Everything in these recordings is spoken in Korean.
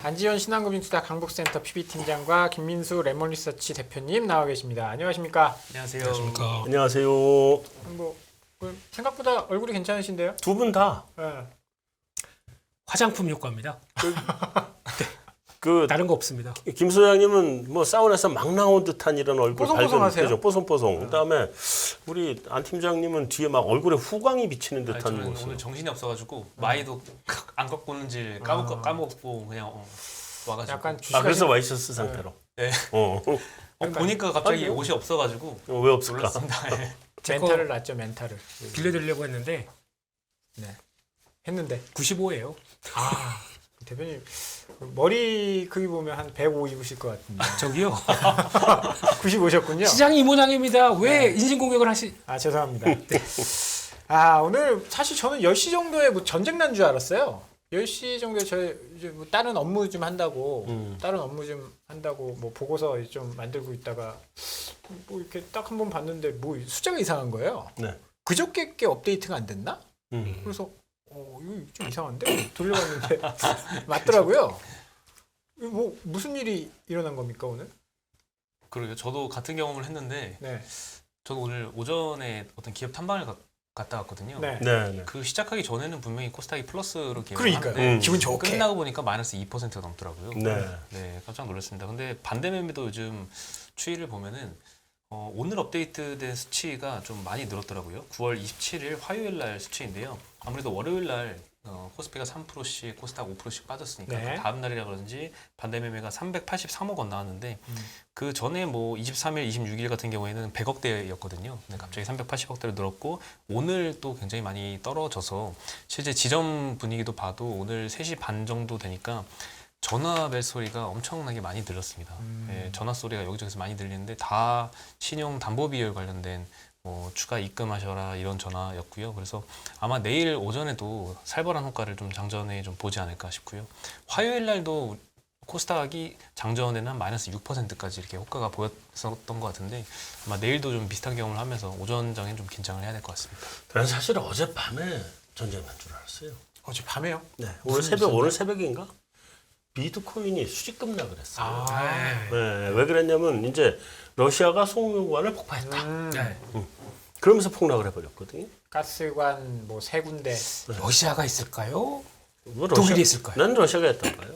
안지현 신한금융투자 강북센터 PB팀장과 김민수 레몬리서치 대표님 나와 계십니다. 안녕하십니까? 안녕하세요. 안녕하십니까. 안녕하세요. 뭐 생각보다 얼굴이 괜찮으신데요? 두 분 다 네. 화장품 효과입니다. 그 다른 거 없습니다. 김 소장님은 뭐 사우나에서 막 나온 듯한 이런 얼굴 뽀송뽀송하세요? 발견, 뽀송뽀송. 그다음에 우리 안 팀장님은 뒤에 막 얼굴에 후광이 비치는 듯한 저는 모습. 오늘 정신이 없어가지고 마이도 안 갖고 오는지 까먹고 그냥 와가지고 약간 그래서 주식하시는 와이셔츠 상태로. 네. 보니까 갑자기 아니요. 옷이 없어가지고 왜 없을까? 놀랐습니다. 네. 멘탈을 놨죠, 멘탈을. 빌려드리려고 했는데 네. 했는데 95예요. 아 대표님 머리 크기 보면 한 105 입으실 것 같은데 저기요. 95셨군요. 시장이 이 모양입니다. 왜 인신공격을 하시? 아 죄송합니다. 아 오늘 사실 저는 10시 정도에 뭐 전쟁 난 줄 알았어요. 10시 정도에 저희 이제 뭐 다른 업무 좀 한다고 뭐 보고서 좀 만들고 있다가 뭐 이렇게 딱 한번 봤는데 뭐 숫자가 이상한 거예요. 네. 그저께 업데이트가 안 됐나? 그래서 이거 좀 이상한데 돌려봤는데 맞더라고요. 이거 뭐 무슨 일이 일어난 겁니까 오늘? 그러게요. 저도 같은 경험을 했는데 네. 저도 오늘 오전에 어떤 기업 탐방을 갔다 왔거든요. 네. 네. 그 시작하기 전에는 분명히 코스닥이 플러스로 계획을 그러니까요. 하는데 기분 좋게. 끝나고 보니까 마이너스 2%가 넘더라고요. 네. 네, 깜짝 놀랐습니다. 근데 반대 매매도 요즘 추이를 보면은 오늘 업데이트된 수치가 좀 많이 늘었더라고요. 9월 27일 화요일 날 수치인데요. 아무래도 월요일 날 코스피가 3%씩, 코스닥 5%씩 빠졌으니까 네. 그 다음 날이라 그런지 반대 매매가 383억 원 나왔는데 그 전에 뭐 23일, 26일 같은 경우에는 100억대였거든요. 근데 갑자기 380억대로 늘었고 오늘 또 굉장히 많이 떨어져서 실제 지점 분위기도 봐도 오늘 3시 반 정도 되니까 전화 벨소리가 엄청나게 많이 들렸습니다. 네, 전화 소리가 여기저기서 많이 들리는데 다 신용 담보 비율 관련된 뭐 추가 입금하셔라 이런 전화였고요. 그래서 아마 내일 오전에도 살벌한 효과를 좀 장전에 좀 보지 않을까 싶고요. 화요일 날도 코스닥이 장전에는 한 마이너스 6%까지 이렇게 효과가 보였었던 것 같은데 아마 내일도 좀 비슷한 경험을 하면서 오전장엔 좀 긴장을 해야 될 것 같습니다. 저는 사실 어젯밤에 전쟁 난 줄 알았어요. 어제 밤에요? 네. 오늘 새벽인가? 비트코인이 수직 급락을 했어요. 네. 왜 그랬냐면 이제 러시아가 송유관을 폭파했다. 네. 그러면서 폭락을 해버렸거든요. 가스관 뭐 세 군데. 러시아가 있을까요? 뭐 독일이 있을까요? 난 러시아가 했던가요?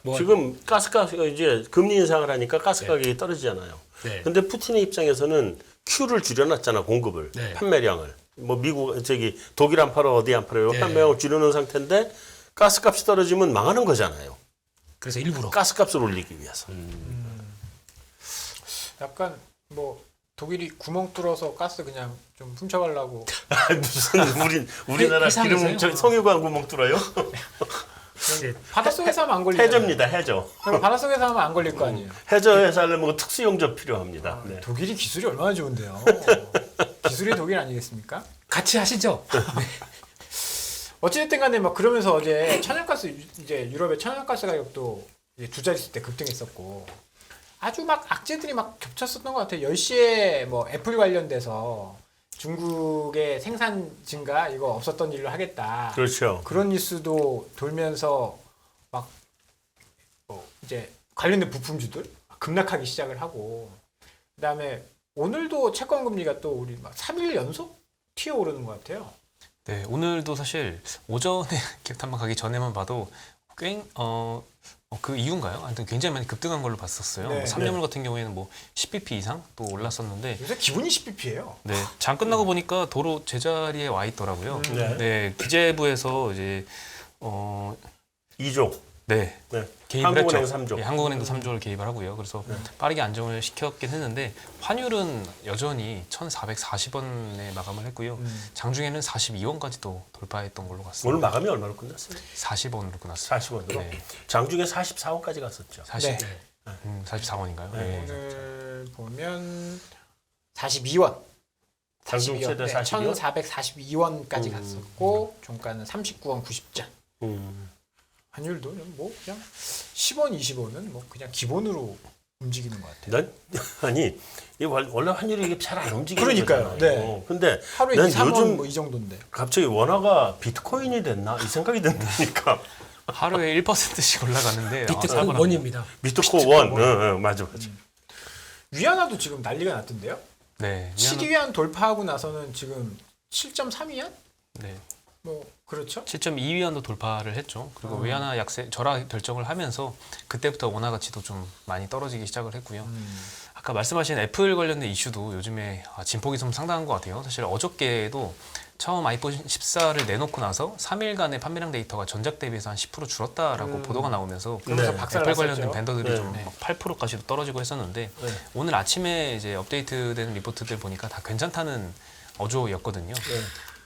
뭐, 지금 가스가 이제 금리 인상을 하니까 가스 가격이 떨어지잖아요. 네. 근데 푸틴의 입장에서는 Q를 줄여놨잖아, 공급을, 네. 판매량을. 뭐 미국 독일 안 팔아 어디 안 팔아요? 네. 판매량을 줄여놓은 상태인데 가스값이 떨어지면 망하는 거잖아요. 그래서 일부러 가스값을 올리기 위해서. 약간 뭐 독일이 구멍 뚫어서 가스 그냥 좀 훔쳐가려고. 무슨 우리나라 해상에서요? 기름 송유관 구멍 뚫어요? 이제 바닷속에서 하면 안 걸리죠. 해저입니다, 해저. 바닷속에서 하면 안 걸릴 거 아니에요. 해저 회사를 뭐 특수용접 필요합니다. 네. 독일이 기술이 얼마나 좋은데요. 기술이 독일 아니겠습니까? 같이 하시죠. 어찌됐든 간에 막 그러면서 어제 천연가스 이제 유럽의 천연가스 가격도 이제 두 자릿수 때 급등했었고 아주 막 악재들이 막 겹쳤었던 것 같아요. 10시에 뭐 애플 관련돼서 중국의 생산 증가 이거 없었던 일로 하겠다. 그렇죠. 그런 뉴스도 돌면서 막 이제 관련된 부품주들 급락하기 시작을 하고 그다음에 오늘도 채권 금리가 또 우리 막 3일 연속 튀어 오르는 것 같아요. 네, 오늘도 사실 오전에 기업 탐방 가기 전에만 봐도 그 이유인가요? 하여튼 굉장히 많이 급등한 걸로 봤었어요. 네. 3년물 같은 경우에는 뭐 10bp 이상 또 올랐었는데 요새 기본이 10bp예요. 네, 장 끝나고 보니까 도로 제자리에 와 있더라고요. 네. 네, 기재부에서 이제 2조. 네, 네. 개입을 한국은행 했죠. 3조. 네, 한국은행도 3조를 개입을 하고요. 그래서 빠르게 안정을 시켰긴 했는데 환율은 여전히 1,440원에 마감을 했고요. 장중에는 42원까지도 돌파했던 걸로 갔습니다. 오늘 마감이 얼마로 끝났어요? 40원으로 끝났어요. 40원으로. 네. 장중에 44원까지 갔었죠. 44원인가요? 네. 오늘 보면 42원. 장중 최대 42원? 1,442원까지 갔었고 종가는 39원 90전. 음. 환율도 뭐 그냥 10원, 20원은 뭐 그냥 기본으로 움직이는 것 같아요. 아니 이 원래 환율이 이게 잘 안 움직이는 그러니까요. 거잖아요. 네. 근데 하루에 난 2, 3원 요즘 뭐 이 정도인데. 갑자기 원화가 비트코인이 됐나 이 생각이 든다니까. 하루에 1%씩 올라가는데 비트코인 원입니다. 비트코인 원. 맞아. 위안화도 지금 난리가 났던데요? 네. 12위안 돌파하고 나서는 지금 7.3위안? 네. 뭐 그렇죠? 7.2위안도 돌파를 했죠. 그리고 위안화 약세 절하 결정을 하면서 그때부터 원화 가치도 좀 많이 떨어지기 시작을 했고요. 아까 말씀하신 애플 관련된 이슈도 요즘에 진폭이 좀 상당한 것 같아요. 사실 어저께도 처음 아이폰 14를 내놓고 나서 3일간의 판매량 데이터가 전작 대비해서 한 10% 줄었다라고 보도가 나오면서 그러면서 네. 박살 애플 관련된 났었죠. 밴더들이 네. 좀 8%까지도 떨어지고 했었는데 오늘 아침에 이제 업데이트된 리포트들 보니까 다 괜찮다는 어조였거든요.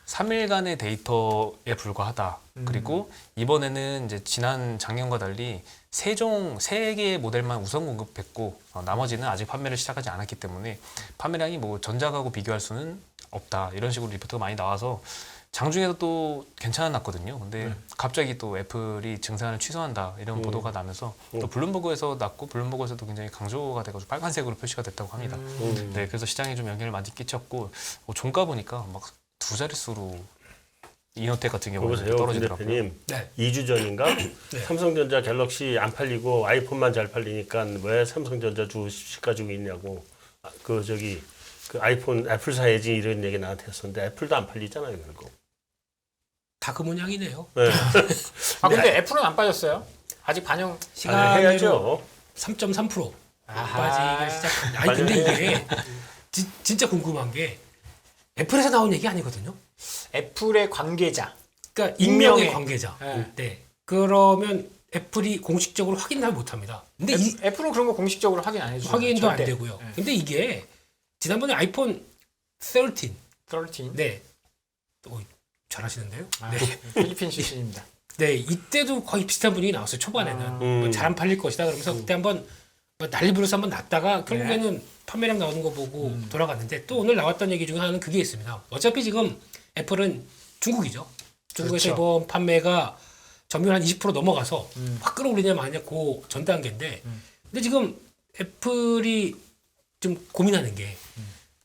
3일간의 데이터에 불과하다. 그리고 이번에는 이제 지난 작년과 달리 세 개의 모델만 우선 공급했고 나머지는 아직 판매를 시작하지 않았기 때문에 판매량이 뭐 전작하고 비교할 수는 없다. 이런 식으로 리포트가 많이 나와서 장중에도 또 괜찮았거든요. 근데 갑자기 또 애플이 증산을 취소한다. 이런 보도가 나면서 또 블룸버그에서 났고 블룸버그에서도 굉장히 강조가 돼가지고 빨간색으로 표시가 됐다고 합니다. 네, 그래서 시장에 좀 영향을 많이 끼쳤고 종가 보니까 막 두 자릿수로 이노텍 같은 경우는 보세요, 김 떨어지더라고요. 대표님. 네. 2주 전인가 삼성전자 갤럭시 안 팔리고 아이폰만 잘 팔리니까 왜 삼성전자 주식 가지고 있냐고 그 아이폰 애플 사야지 이런 얘기 나한테 했었는데 애플도 안 팔리잖아요 결국. 다 그 모양이네요. 네. 근데 애플은 안 빠졌어요. 아직 반영. 시간으로 해야죠. 3.3% 아하. 빠지기 시작. 아니 근데 이게 진짜 궁금한 게 애플에서 나온 얘기 아니거든요. 애플의 관계자. 그러니까 익명의 익명의. 관계자. 네. 네. 그러면 애플이 공식적으로 확인을 못합니다. 근데 애플은 그런 거 공식적으로 확인 안 해주죠. 확인도 안 되고요. 네. 근데 이게 지난번에 아이폰 13, 13. 네, 잘하시는데요. 아, 네, 필리핀 출신입니다. 네, 이때도 거의 비슷한 분위기 나왔어요. 초반에는 뭐 잘 안 팔릴 것이다. 그러면서 그때 한번 뭐 난리 부려서 한번 났다가 결국에는 판매량 나오는 거 보고 돌아갔는데 또 오늘 나왔던 얘기 중에 하나는 그게 있습니다. 어차피 지금 애플은 중국이죠. 중국에서 그렇죠. 이번 판매가 점유율 한 20% 넘어가서 확 끌어올리냐 마냐 그 전 단계인데 근데 지금 애플이 좀 고민하는 게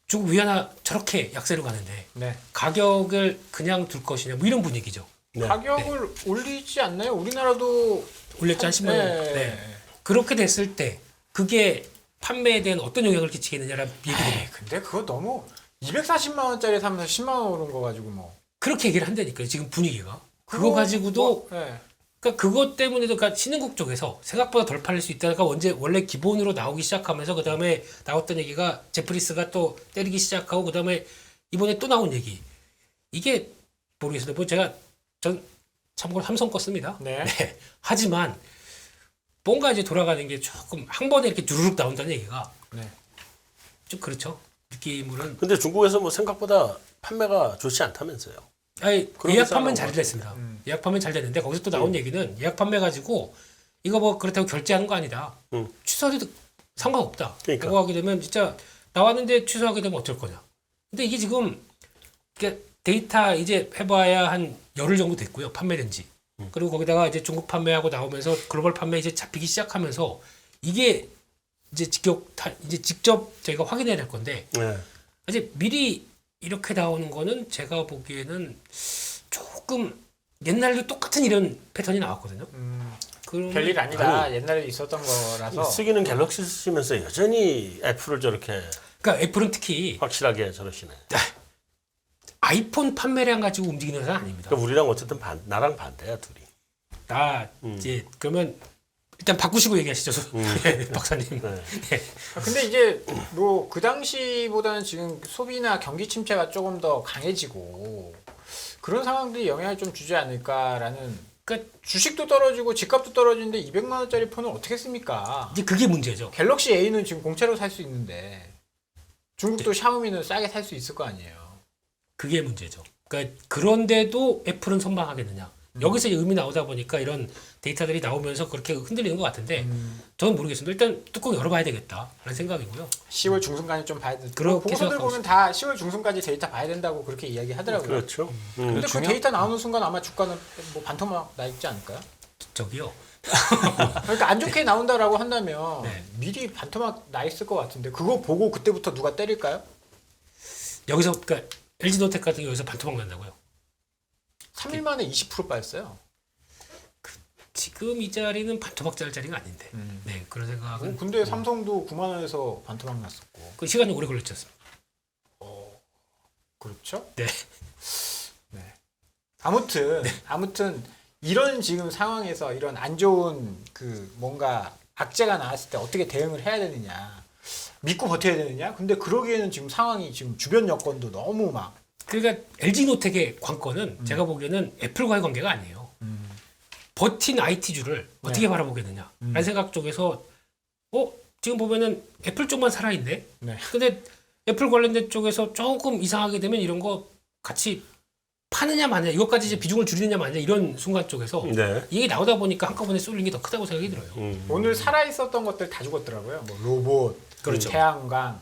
중국 위안화 저렇게 약세로 가는데 네. 가격을 그냥 둘 것이냐 뭐 이런 분위기죠. 네. 가격을 올리지 않나요? 우리나라도 올렸지 한 10만 원. 네. 네. 그렇게 됐을 때 그게 판매에 대한 어떤 영향을 끼치겠느냐라는 얘기를 해요. 근데 그거 너무 240만 원짜리 사면서 10만 원 오른 거 가지고 뭐. 그렇게 얘기를 한다니까요. 지금 분위기가. 그거 그거 가지고도 네. 그러니까 그것 때문에도 그러니까 신흥국 쪽에서 생각보다 덜 팔릴 수 있다가 원래 기본으로 나오기 시작하면서 그 다음에 나왔던 얘기가 제프리스가 또 때리기 시작하고 그 다음에 이번에 또 나온 얘기 이게 모르겠어요. 뭐 전 참고로 삼성 거 씁니다. 네. 네. 하지만 뭔가 이제 돌아가는 게 조금 한 번에 이렇게 두루룩 나온다는 얘기가 네. 좀 그렇죠. 느낌으로는 근데 중국에서 뭐 생각보다 판매가 좋지 않다면서요. 아니 그런 예약 게 판매는 싸나운 잘 거지. 됐습니다. 예약 판매는 잘 됐는데 거기서 또 나온 얘기는 예약 판매 가지고 이거 뭐 그렇다고 결제하는 거 아니다. 취소해도 상관없다. 그러니까. 라고 하게 되면 진짜 나왔는데 취소하게 되면 어쩔 거냐. 근데 이게 지금 이게 데이터 이제 해봐야 한 열흘 정도 됐고요. 판매된 지. 그리고 거기다가 이제 중국 판매하고 나오면서 글로벌 판매 이제 잡히기 시작하면서 이게 이제 직접 저희가 확인해야 될 건데 네. 이제 미리 이렇게 나오는 거는 제가 보기에는 조금 옛날에도 똑같은 이런 패턴이 나왔거든요. 그러면 별일 아니다. 아니. 옛날에 있었던 거라서. 쓰기는 갤럭시 쓰시면서 여전히 애플을 저렇게 그러니까 애플은 특히 확실하게 저러시네. 아이폰 판매량 가지고 움직이는 회사는 아닙니다. 그러니까 우리랑 어쨌든 나랑 반대야 둘이. 나 이제 그러면 일단 바꾸시고 얘기하시죠, 네, 박사님. 네. 네. 근데 이제 뭐 그 당시보다는 지금 소비나 경기 침체가 조금 더 강해지고 그런 상황들이 영향을 좀 주지 않을까라는. 그러니까 주식도 떨어지고 집값도 떨어지는데 200만 원짜리 폰을 어떻게 씁니까? 이제 그게 문제죠. 갤럭시 A는 지금 공짜로 살 수 있는데 중국도 샤오미는 싸게 살 수 있을 거 아니에요. 그게 문제죠. 그러니까 그런데도 애플은 선방하겠느냐. 여기서 이제 의미 나오다 보니까 이런 데이터들이 나오면서 그렇게 흔들리는 것 같은데 저는 모르겠습니다. 일단 뚜껑 열어봐야 되겠다라는 생각이고요. 10월 중순까지 좀 봐야 돼. 그렇게 보고서들 생각하고 보면 다 10월 중순까지 데이터 봐야 된다고 그렇게 이야기하더라고요. 그렇죠. 근데 그 중요- 데이터 나오는 순간 아마 주가는 뭐 반토막 나 있지 않을까요? 저기요. 그러니까 안 좋게 나온다라고 한다면 네. 미리 반토막 나 있을 것 같은데 그거 보고 그때부터 누가 때릴까요? 여기서 그러니까 LG노텍 같은 경우에서 반토막 난다고요. 3일 만에 20% 빠졌어요. 지금 이 자리는 반토막 짤 자리가 아닌데. 네, 그런 생각은. 근데 삼성도 9만 원에서 반토막 났었고. 그 시간이 오래 걸렸지 않습니까? 그렇죠? 네. 네. 아무튼 이런 지금 상황에서 이런 안 좋은 그 뭔가 악재가 나왔을 때 어떻게 대응을 해야 되느냐. 믿고 버텨야 되느냐. 근데 그러기에는 지금 상황이 지금 주변 여건도 너무 막 그러니까 LG노텍의 관건은 제가 보기에는 애플과의 관계가 아니에요. 버틴 IT주를 어떻게 바라보겠느냐 라는 생각 쪽에서 지금 보면은 애플 쪽만 살아있네. 네. 근데 애플 관련된 쪽에서 조금 이상하게 되면 이런 거 같이 파느냐 마느냐 이것까지 이제 비중을 줄이느냐 마느냐 이런 순간 쪽에서 네. 이게 나오다 보니까 한꺼번에 쏠린 게 더 크다고 생각이 들어요. 오늘 살아 있었던 것들 다 죽었더라고요. 뭐 로봇, 그렇죠. 태양광,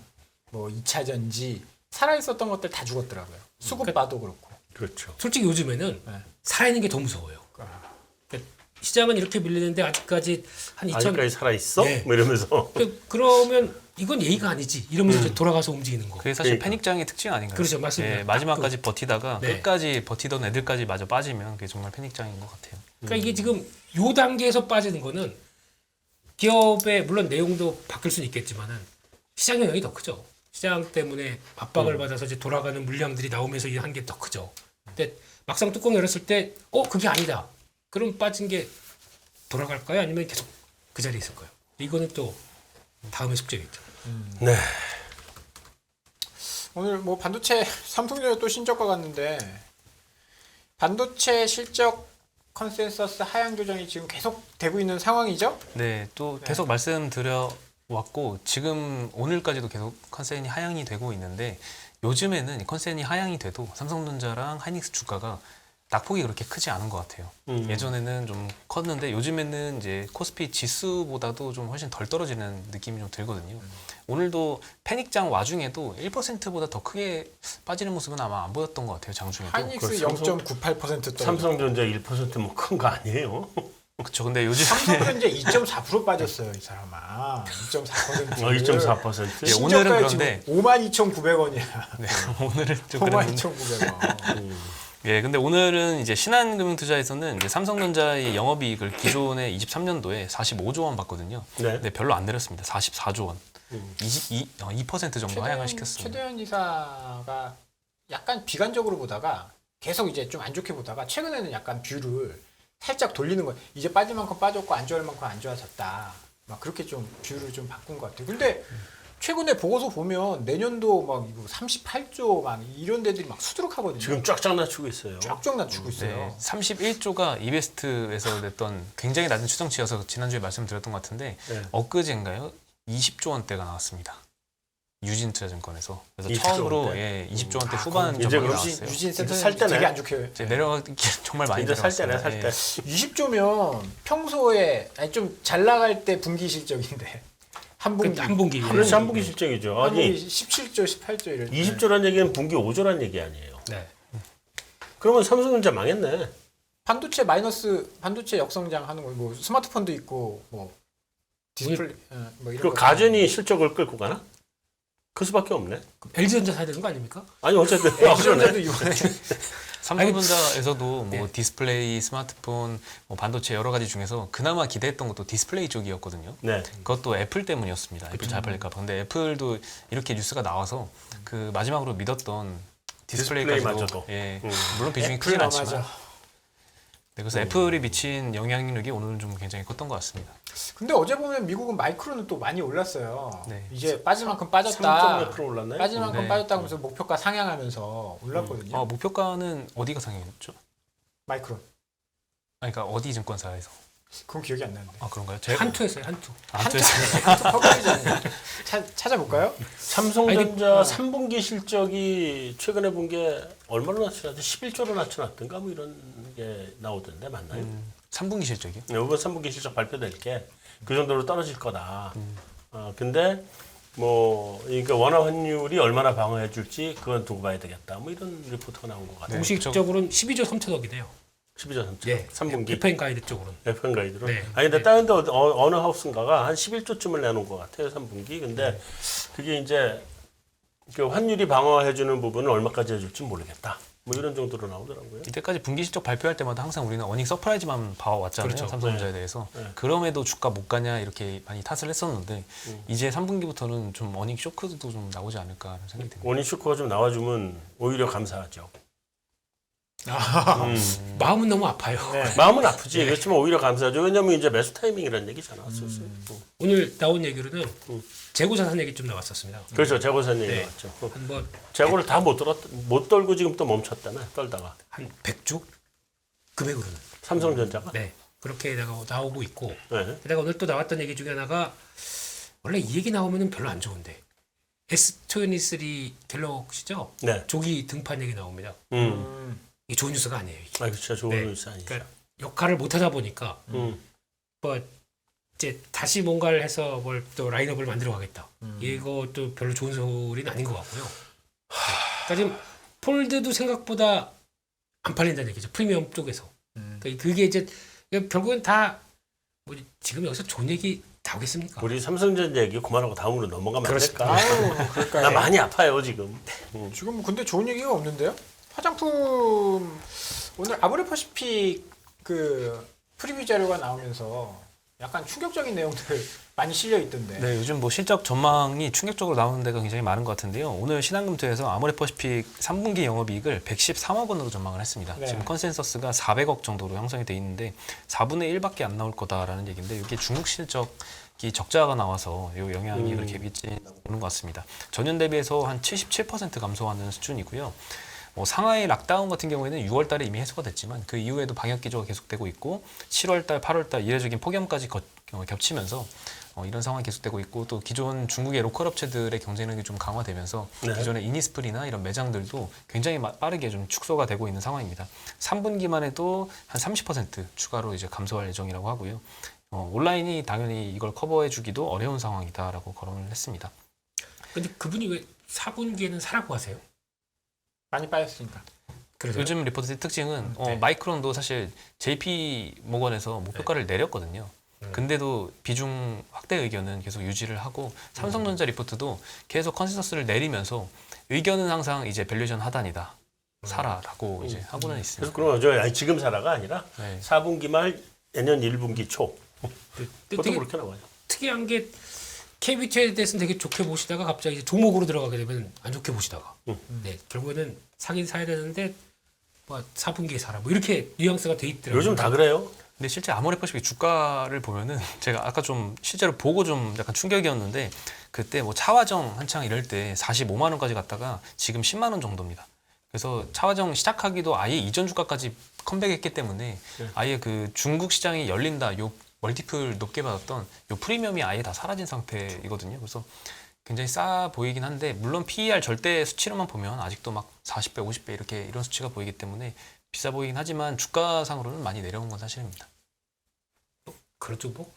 뭐 2차 전지 살아 있었던 것들 다 죽었더라고요. 수급바도 그렇고. 그렇죠. 솔직히 요즘에는 네. 살아있는 게 더 무서워요. 아, 그러니까 시장은 이렇게 밀리는데 아직까지 한 2000. 아직까지 살아 있어? 네. 뭐 이러면서. 그러면 이건 예의가 아니지 이러면서 이제 돌아가서 움직이는 거. 그게 사실 그러니까. 패닉장의 특징 아닌가요? 그렇죠, 맞습니다. 예, 마지막까지 버티다가 네. 끝까지 버티던 애들까지 마저 빠지면 그게 정말 패닉장인 것 같아요. 그러니까 이게 지금 요 단계에서 빠지는 거는 기업의 물론 내용도 바뀔 수는 있겠지만은 시장 영향이 더 크죠. 시장 때문에 압박을 받아서 이제 돌아가는 물량들이 나오면서 이 한 게 더 크죠. 근데 막상 뚜껑 열었을 때 그게 아니다. 그럼 빠진 게 돌아갈까요? 아니면 계속 그 자리에 있을까요? 이거는 또 다음에 숙제겠죠. 네. 오늘 뭐 반도체 삼성전자 또 신저가 갔는데 반도체 실적 컨센서스 하향 조정이 지금 계속 되고 있는 상황이죠? 네, 또 계속 말씀드려 왔고 지금 오늘까지도 계속 컨센이 하향이 되고 있는데 요즘에는 컨센이 하향이 돼도 삼성전자랑 하이닉스 주가가 낙폭이 그렇게 크지 않은 것 같아요. 예전에는 좀 컸는데 요즘에는 이제 코스피 지수보다도 좀 훨씬 덜 떨어지는 느낌이 좀 들거든요. 오늘도 패닉장 와중에도 1%보다 더 크게 빠지는 모습은 아마 안 보였던 것 같아요. 장중에도. 하이닉스 삼성- 0.98% 떨어져. 삼성전자 1% 뭐 큰 거 아니에요? 그렇죠. 근데 요즘 삼성전자 2.4% 빠졌어요, 이 사람아. 2.4%. 2.4%? 예, 오늘은 그런데 52,900원이야. 네, 오늘은 좀 그랬는데 52,900원. 예, 근데 오늘은 이제 신한금융투자에서는 이제 삼성전자의 영업이익을 기존에 23년도에 45조 원 봤거든요. 네. 근데 별로 안 내렸습니다. 44조 원. 2% 정도 하향을 시켰습니다. 최대현 이사가 약간 비관적으로 보다가 계속 이제 좀 안 좋게 보다가 최근에는 약간 뷰를 살짝 돌리는 거예요. 이제 빠질 만큼 빠졌고 안 좋을 만큼 안 좋아졌다. 막 그렇게 좀 뷰를 좀 바꾼 것 같아요. 근데 최근에 보고서 보면 내년도 막 이거 38조 막 이런 데들이 막 수두룩하거든요. 지금 쫙쫙 낮추고 있어요. 쫙쫙 낮추고 있어요. 네, 31조가 이베스트에서 냈던 굉장히 낮은 추정치여서 지난주에 말씀드렸던 것 같은데 네. 엊그제인가요? 20조 원대가 나왔습니다. 유진투자증권에서 그래서 20조 처음으로 원대? 20조 원대 후반 이제 정도 그럼 나왔어요. 유진 이제 살 센터는 때네. 되게 안 좋게 이제 내려가기 정말 많이 이제 살 때네, 내려갔습니다. 살 때. 예. 20조면 평소에 좀 잘 나갈 때 분기 실적인데 한 분기 한 분기. 그렇지, 한 분기 실적이죠. 한 분기 아니, 17조, 18조 이럴 때 20조란 얘기는 분기 5조란 얘기 아니에요. 네. 그러면 삼성전자 망했네. 반도체 반도체 역성장 하는 거 뭐 스마트폰도 있고 뭐 디스플레이 뭐 이런 그 거 가전이 실적을 끌고 가나? 그 수밖에 없네. LG전자 사야 되는 거 아닙니까? 아니 어쨌든 LG전자도 이번에 삼성전자에서도 뭐 디스플레이, 스마트폰, 뭐 반도체 여러 가지 중에서 그나마 기대했던 것도 디스플레이 쪽이었거든요. 네. 그것도 애플 때문이었습니다. 애플 잘 팔릴까 봐. 근데 애플도 이렇게 뉴스가 나와서 그 마지막으로 믿었던 디스플레이까지도 디스플레이마저도. 예, 물론 비중이 애플 크진 않지만 맞아. 네, 그래서 애플이 미친 영향력이 오늘은 좀 굉장히 컸던 것 같습니다. 근데 어제 보면 미국은 마이크로는 또 많이 올랐어요. 네. 이제 빠질 만큼 빠졌다. 3.몇% 올랐나요? 빠질 만큼 네. 빠졌다 하면서 목표가 상향하면서 올랐거든요. 목표가는 어디가 상향했죠? 마이크로. 그러니까 어디 증권사에서? 그건 기억이 안 나는데. 아 그런가요? 한투했어요, 한투. 한쪽 퍼블리잖아요. 찾아볼까요? 삼성전자 아니, 3분기 실적이 최근에 본 게 얼마나 낮춰놨지? 11조로 낮춰놨던가 뭐 이런 게 나오던데 맞나요? 3분기 실적이요? 네, 이번 3분기 실적 발표될 게 그 정도로 떨어질 거다. 근데 뭐 그러니까 원화 환율이 얼마나 방어해 줄지 그건 두고 봐야 되겠다. 뭐 이런 리포트가 나온 것 같아요. 공식적으로는 12조 3천억이네요. 12조 3천. 예. 3분기. FN 가이드 쪽으로는. FN 가이드로. 네. 아니 근데 다른 데 어느 하우스인가가 한 11조쯤을 내놓은 것 같아요. 3분기. 근데 그게 이제 그 환율이 방어해 주는 부분은 얼마까지 해줄지 모르겠다. 뭐 이런 정도로 나오더라고요. 이때까지 분기 실적 발표할 때마다 항상 우리는 어닝 서프라이즈만 봐왔잖아요. 그렇죠. 삼성전자에 대해서. 네. 그럼에도 주가 못 가냐 이렇게 많이 탓을 했었는데 이제 3분기부터는 좀 어닝 쇼크도 좀 나오지 않을까 하는 생각이 듭니다. 원인 슈커가 좀 나와주면 오히려 감사하죠. 마음은 너무 아파요. 네. 마음은 아프지. 그렇지만 오히려 감사하죠. 왜냐면 이제 매수 타이밍이라는 얘기잖아. 슬슬. 오늘 나온 얘기로는 재고 자산 얘기 좀 나왔었습니다. 그렇죠. 재고산 얘기 네. 나왔죠. 한뭐 재고를 다 못 떨고 지금 또 멈췄다네. 떨다가. 한 100조 금액으로는. 삼성전자가. 네. 그렇게 나오고 있고 네. 게다가 오늘 또 나왔던 얘기 중에 하나가 원래 이 얘기 나오면은 별로 안 좋은데 S23 갤럭시죠? 네. 조기 등판 얘기 나옵니다. 이게 좋은 뉴스가 아니에요. 이게. 아, 그렇죠. 좋은 네. 뉴스 아니죠. 그러니까 역할을 못 하다 보니까 뭐 이제 다시 뭔가를 해서 뭘 또 라인업을 만들어 가겠다. 이것도 별로 좋은 소리는 아닌 것 같고요. 그러니까 지금 폴드도 생각보다 안 팔린다는 얘기죠. 프리미엄 쪽에서. 그러니까 그게 이제 결국엔 다 뭐 지금 여기서 좋은 얘기 나오겠습니까? 우리 삼성전자 얘기 그만하고 다음으로 넘어가면 안 될까? 아유, 나 그러니까요. 많이 아파요 지금. 지금 근데 좋은 얘기가 없는데요? 화장품 오늘 아모레퍼시픽 그 프리뷰 자료가 나오면서 약간 충격적인 내용들 많이 실려 있던데. 네, 요즘 뭐 실적 전망이 충격적으로 나오는 데가 굉장히 많은 것 같은데요. 오늘 신한금토에서 아모레퍼시픽 3분기 영업이익을 113억 원으로 전망을 했습니다. 네. 지금 컨센서스가 400억 정도로 형성이 돼 있는데 4분의 1밖에 안 나올 거다라는 얘기인데 이게 중국 실적이 적자가 나와서 이 영향이 그렇게 미치는 것 같습니다. 전년 대비해서 한 77% 감소하는 수준이고요. 뭐 상하이 락다운 같은 경우에는 6월 달에 이미 해소가 됐지만 그 이후에도 방역 기조가 계속되고 있고 7월 달, 8월 달 이례적인 폭염까지 겹치면서 이런 상황이 계속되고 있고 또 기존 중국의 로컬 업체들의 경쟁력이 좀 강화되면서 네. 기존의 이니스프리나 이런 매장들도 굉장히 빠르게 좀 축소가 되고 있는 상황입니다. 3분기만 해도 한 30% 추가로 이제 감소할 예정이라고 하고요. 온라인이 당연히 이걸 커버해주기도 어려운 상황이다라고 거론을 했습니다. 근데 그분이 왜 4분기에는 사라고 하세요? 많이 빠졌으니까. 그래서 요즘 리포트의 특징은 네. 마이크론도 사실 JP 모건에서 목표가를 내렸거든요. 근데도 비중 확대 의견은 계속 유지를 하고 삼성전자 리포트도 계속 컨센서스를 내리면서 의견은 항상 이제 밸류에이션 하단이다. 사라라고 이제 하고는 그래서 있습니다. 그런 거죠. 아니, 지금 사라가 아니라 네. 4분기 말 내년 1분기 초. 근데 그것도 되게 그렇게 나와요. 특이한 게 KBT에 대해서는 되게 좋게 보시다가 갑자기 이제 종목으로 들어가게 되면 안 좋게 보시다가 네, 결국에는 사긴 사야 되는데 뭐 4분기에 사라 뭐 이렇게 뉘앙스가 돼 있더라고요. 요즘 다 그래요. 근데 실제 아모레퍼시픽 주가를 보면은 제가 아까 좀 실제로 보고 좀 약간 충격이었는데 그때 뭐 차화정 한창 이럴 때 45만 원까지 갔다가 지금 10만 원 정도입니다. 그래서 차화정 시작하기도 아예 이전 주가까지 컴백했기 때문에 아예 그 중국 시장이 열린다 요 멀티플 높게 받았던 요 프리미엄이 아예 다 사라진 상태이거든요. 그래서 굉장히 싸 보이긴 한데 물론 PER 절대 수치로만 보면 아직도 막 40배, 50배 이렇게 이런 수치가 보이기 때문에 비싸 보이긴 하지만 주가상으로는 많이 내려온 건 사실입니다. 그렇죠. 뭐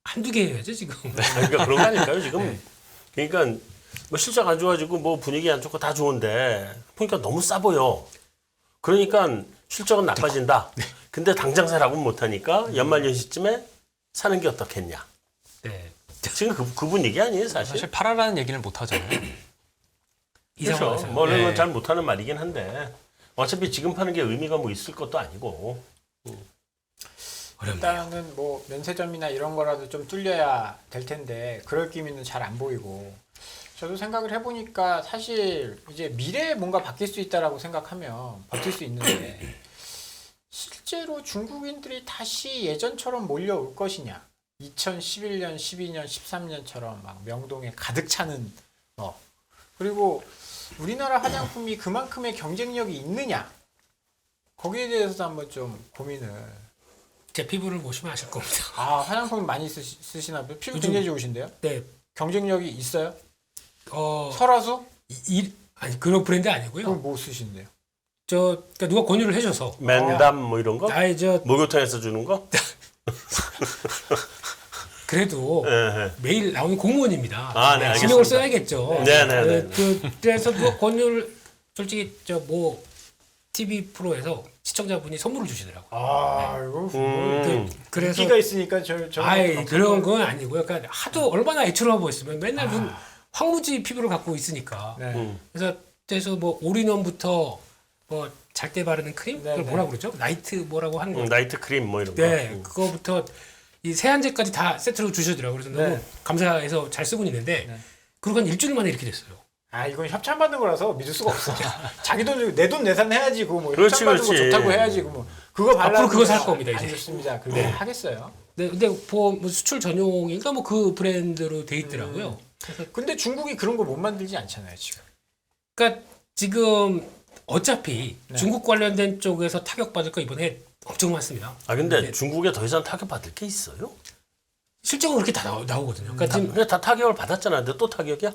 한두 개 해야죠 지금. 그러니까 그런 거 아닐까요 지금. 그러니까 뭐 실적 안 좋아지고 뭐 분위기 안 좋고 다 좋은데 보니까 너무 싸 보여. 그러니까 실적은 나빠진다. 근데 당장 사라고 못하니까 연말연시쯤에 사는 게 어떻겠냐. 네. 지금 그분 얘기 아니에요 사실. 사실 팔아라는 얘기는 못 하잖아요. 이 그렇죠. 상황에서. 물론 네. 잘 못하는 말이긴 한데 어차피 지금 파는 게 의미가 뭐 있을 것도 아니고. 어렵네요. 일단은 뭐 면세점이나 이런 거라도 좀 뚫려야 될 텐데 그럴 기미는 잘 안 보이고. 저도 생각을 해보니까 사실 이제 미래에 뭔가 바뀔 수 있다라고 생각하면 버틸 수 있는데 실제로 중국인들이 다시 예전처럼 몰려올 것이냐. 2011년, 12년, 13년처럼 막 명동에 가득 차는 거. 그리고 우리나라 화장품이 그만큼의 경쟁력이 있느냐. 거기에 대해서도 한번 좀 고민을. 제 피부를 보시면 아실 겁니다. 아, 화장품 많이 쓰시나 봐요. 피부 요즘- 굉장히 좋으신데요? 네. 경쟁력이 있어요? 어, 설화수? 아니 그런 브랜드 아니고요. 그럼 뭐 쓰신대요? 그러니까 누가 권유를 해줘서 맨담 뭐 이런 거? 나의 저 목욕탕에서 주는 거? 그래도 예, 예. 매일 나오는 공무원입니다. 아, 네, 알겠습니다. 신경을 써야겠죠. 네, 네, 네. 그래서 누가 권유를 솔직히 저 뭐 TV 프로에서 시청자분이 선물을 주시더라고요. 아, 이거 그래서 인기가 있으니까 저 아예 그런 건 아니고요. 그러니까 하도 얼마나 애처로워 보였으면 맨날 무슨 황무지 피부를 갖고 있으니까. 네. 그래서 뭐 올인원부터 뭐 잘 때 바르는 크림 네, 그걸 네. 뭐라 그러죠? 나이트 뭐라고 하는 거. 나이트 크림 뭐 이런 거. 네, 그거부터 이 세안제까지 다 세트로 주시더라고요. 그래서 너무 네. 감사해서 잘 쓰고 있는데 네. 그러고 한 일주일 만에 이렇게 됐어요. 아 이건 협찬받는 거라서 믿을 수가 없어. 자기 돈 주고 내 돈 내산해야지 그거 뭐 그렇지, 협찬받은 거 그렇지. 좋다고 해야지 그거 뭐 그거 발라. 앞으로 그거 살 겁니다, 이제. 안 좋습니다. 그거 하겠어요. 네, 근데 뭐 수출 전용인가 뭐 그 브랜드로 돼 있더라고요. 근데 중국이 그런 거 못 만들지 않잖아요 지금. 그러니까 지금 어차피 네. 중국 관련된 쪽에서 타격받을 거 이번에 엄청 많습니다. 아 근데 네. 중국에 더 이상 타격 받을 게 있어요? 실적은 그렇게 다 나오거든요. 그러니까 지금 근데 다 타격을 받았잖아. 근데 또 타격이야?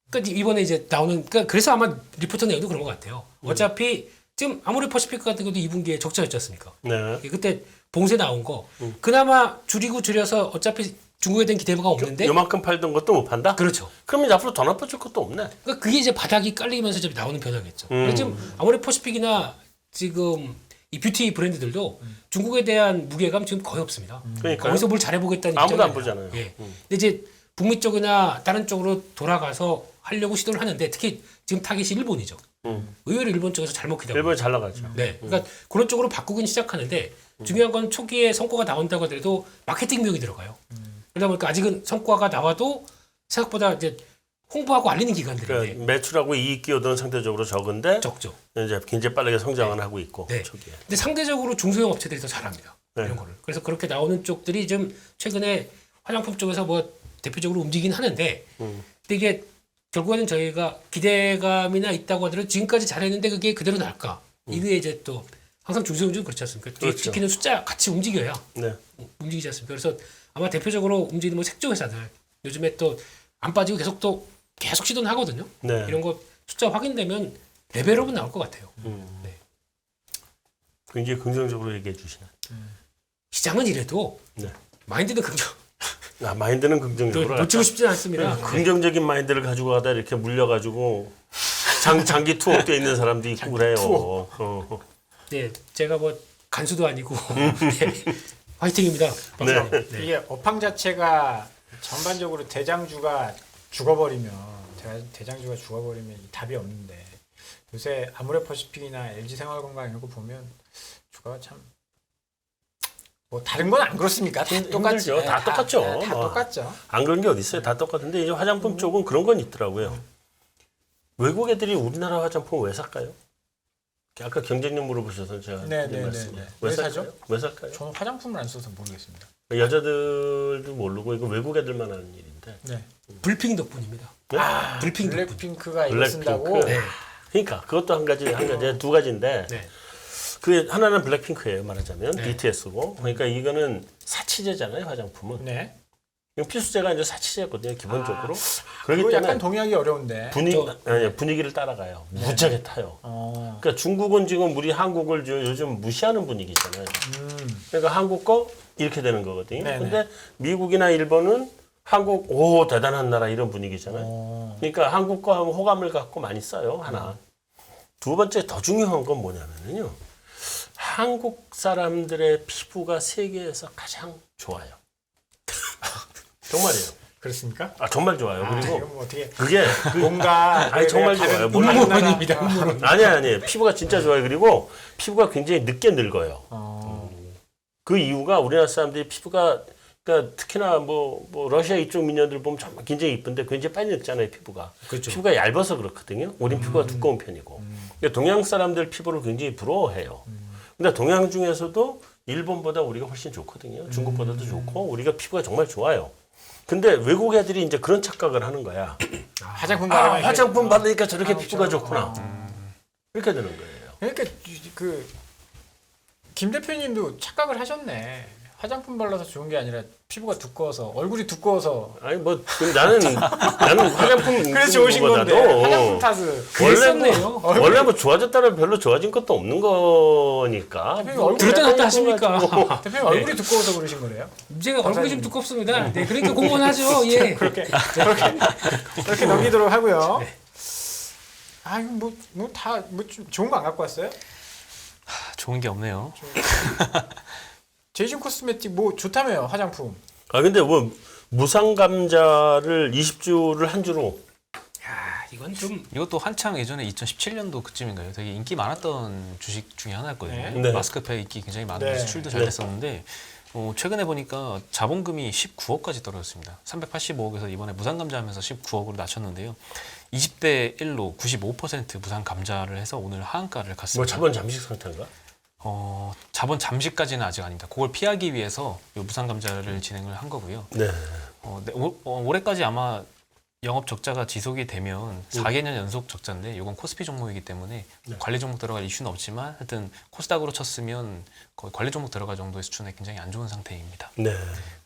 그러니까 이번에 이제 나오는 그러니까 그래서 아마 리포터 내용도 그런 것 같아요. 어차피 지금 아모레 퍼시픽 같은 것도 2분기에 적자였지 않습니까? 네. 그때 봉쇄 나온 거 그나마 줄여서 어차피 중국에 대한 기대가 없는데 요만큼 팔던 것도 못 판다? 그렇죠. 그러면 이제 앞으로 더 나빠질 것도 없네. 그러니까 그게 이제 바닥이 깔리면서 이제 나오는 변화겠죠. 그래서 지금 아모레 퍼시픽이나 지금 이 뷰티 브랜드들도 중국에 대한 무게감 지금 거의 없습니다. 그러니까요. 거기서 뭘 잘해보겠다는 아무도 입장이 안 아니라. 보잖아요. 예. 근데 이제 북미 쪽이나 다른 쪽으로 돌아가서 하려고 시도를 하는데 특히 지금 타깃이 일본이죠. 의외로 일본 쪽에서 잘 먹히다. 일본이 잘 나가죠. 네. 그러니까 그런 쪽으로 바꾸긴 시작하는데 중요한 건 초기에 성과가 나온다고 하더라도 마케팅 비용이 들어가요. 그러다 보니까 아직은 성과가 나와도 생각보다 이제 홍보하고 알리는 기간들인데 그러니까 매출하고 이익 기여도는 상대적으로 적은데 적죠. 이제 굉장히 빠르게 성장을 하고 있고 네. 초기에. 근데 상대적으로 중소형 업체들이 더 잘합니다. 네. 이런 거를. 그래서 그렇게 나오는 쪽들이 좀 최근에 화장품 쪽에서 뭐 대표적으로 움직이긴 하는데 근데 이게 결국에는 저희가 기대감이나 있다고 하더라도 지금까지 잘했는데 그게 그대로 날까? 이게 이제 또 항상 중소형주는 그렇지 않습니까? 그렇죠. 지키는 숫자 같이 움직여야 네. 움직이지 않습니까? 그래서 아마 대표적으로 움직이는 뭐 색조 회사들 요즘에 또 안 빠지고 계속 시도는 하거든요. 네. 이런 거 숫자 확인되면 레벨업은 나올 것 같아요. 네. 굉장히 긍정적으로 얘기해 주시네. 시장은 이래도 네. 마인드는 긍정. 아, 마인드는 긍정적으로. 놓치고 싶지 않습니다. 긍정적인 마인드를 가지고 가다 이렇게 물려가지고 장기 투옥돼 있는 사람도 있고 그래요. 네, 제가 뭐 간수도 아니고 네. 화이팅입니다. 박사님. 네. 이게 업황 자체가 전반적으로 대장주가 죽어버리면 대장주가 죽어버리면 이 답이 없는데 요새 아모레 퍼시픽이나 LG 생활건강 이런 거 보면 주가가 참 뭐 다른 건 안 그렇습니까? 다 똑같죠. 힘들죠. 다 똑같죠. 다 뭐. 똑같죠. 안 그런 게 어디 있어요? 다 똑같은데 이제 화장품 쪽은 그런 건 있더라고요. 외국 애들이 우리나라 화장품 왜 살까요? 아까 경쟁력 물어보셔서 제가 네, 드린 네, 말씀. 네, 네. 왜 왜 살까요? 사죠? 왜 살까요? 저는 화장품을 안 써서 모르겠습니다. 여자들도 모르고 이거 외국 애들만 하는 일인데. 네. 불핑 덕분입니다. 네? 불핑 덕분. 블랙핑크가 이거 블랙핑크. 쓴다고. 네. 그러니까 그것도 한 가지 두 가지인데 네. 그 하나는 블랙핑크예요 말하자면 네. BTS고 그러니까 이거는 사치제잖아요 화장품은. 네. 이건 필수제가 이제 사치제거든요 기본적으로. 그렇기 그거 때문에 약간 동의하기 어려운데. 분위기를 따라가요. 무지하게 타요. 어. 그러니까 중국은 지금 우리 한국을 요즘 무시하는 분위기잖아요. 그러니까 한국 거 이렇게 되는 거거든요. 네네. 근데 미국이나 일본은 한국 오 대단한 나라 이런 분위기잖아요. 어. 그러니까 한국 거 하면 호감을 갖고 많이 써요 하나. 두 번째 더 중요한 건 뭐냐면요. 한국 사람들의 피부가 세계에서 가장 좋아요. 정말이에요. 그렇습니까? 아 정말 좋아요. 그리고 이건 뭐 어떻게 그게 뭔가 아니, 정말 좋아요. 몰라요. 음모론입니다. 음모론. 아니 피부가 진짜 좋아요. 그리고 피부가 굉장히 늦게 늙어요. 그 이유가 우리나라 사람들이 피부가 그러니까 특히나 뭐 러시아 이쪽 민녀들 보면 정말 굉장히 이쁜데 굉장히 빨리 늙잖아요 피부가. 그렇죠. 피부가 얇아서 그렇거든요. 우린 피부가 두꺼운 편이고. 근데 동양 사람들 피부를 굉장히 부러워해요. 근데 동양 중에서도 일본보다 우리가 훨씬 좋거든요. 중국보다도 좋고 우리가 피부가 정말 좋아요. 근데 외국 애들이 이제 그런 착각을 하는 거야. 화장품 바르면 화장품 바르니까 저렇게 피부가 좋구나. 이렇게 되는 거예요. 그러니까 그 김 대표님도 착각을 하셨네. 화장품 발라서 좋은 게 아니라 피부가 두꺼워서 얼굴이 두꺼워서 아니 뭐 나는 화장품 그래서 좋으신 건데 화장품 탓을 그랬었네요. 원래 뭐 좋아졌다면 별로 좋아진 것도 없는 거니까. 대표님 얼굴이 들었다 놨다 하십니까? 대표님 얼굴이 두꺼워서 그러신 거래요? 제가 얼굴이 좀 두껍습니다. 네, 그러니까 공부하죠. 예. 그렇게 넘기도록 하고요. 아 이거 뭐다뭐 좋은 거 안 갖고 왔어요? 좋은 게 없네요. 제이슨 코스메틱 뭐 좋다며요 화장품. 아 근데 뭐 무상 감자를 20주를 한 주로. 야 이건 좀 이것도 한창 예전에 2017년도 그쯤인가요? 되게 인기 많았던 주식 중에 하나였거든요. 네. 마스크페이 인기 굉장히 많은 네. 수출도 잘 됐었는데 최근에 보니까 자본금이 19억까지 떨어졌습니다. 385억에서 이번에 무상 감자하면서 19억으로 낮췄는데요. 20대 1로 95% 무상 감자를 해서 오늘 하한가를 뭐 갔습니다. 자본 잠식 상태인가? 자본 잠식까지는 아직 아닙니다. 그걸 피하기 위해서 이 무상 감자를 진행을 한 거고요. 네. 올해까지 아마 영업 적자가 지속이 되면 4개년 연속 적자인데 이건 코스피 종목이기 때문에 관리 종목 들어갈 이슈는 없지만 하여튼 코스닥으로 쳤으면 거의 관리 종목 들어갈 정도의 수준에 굉장히 안 좋은 상태입니다. 네.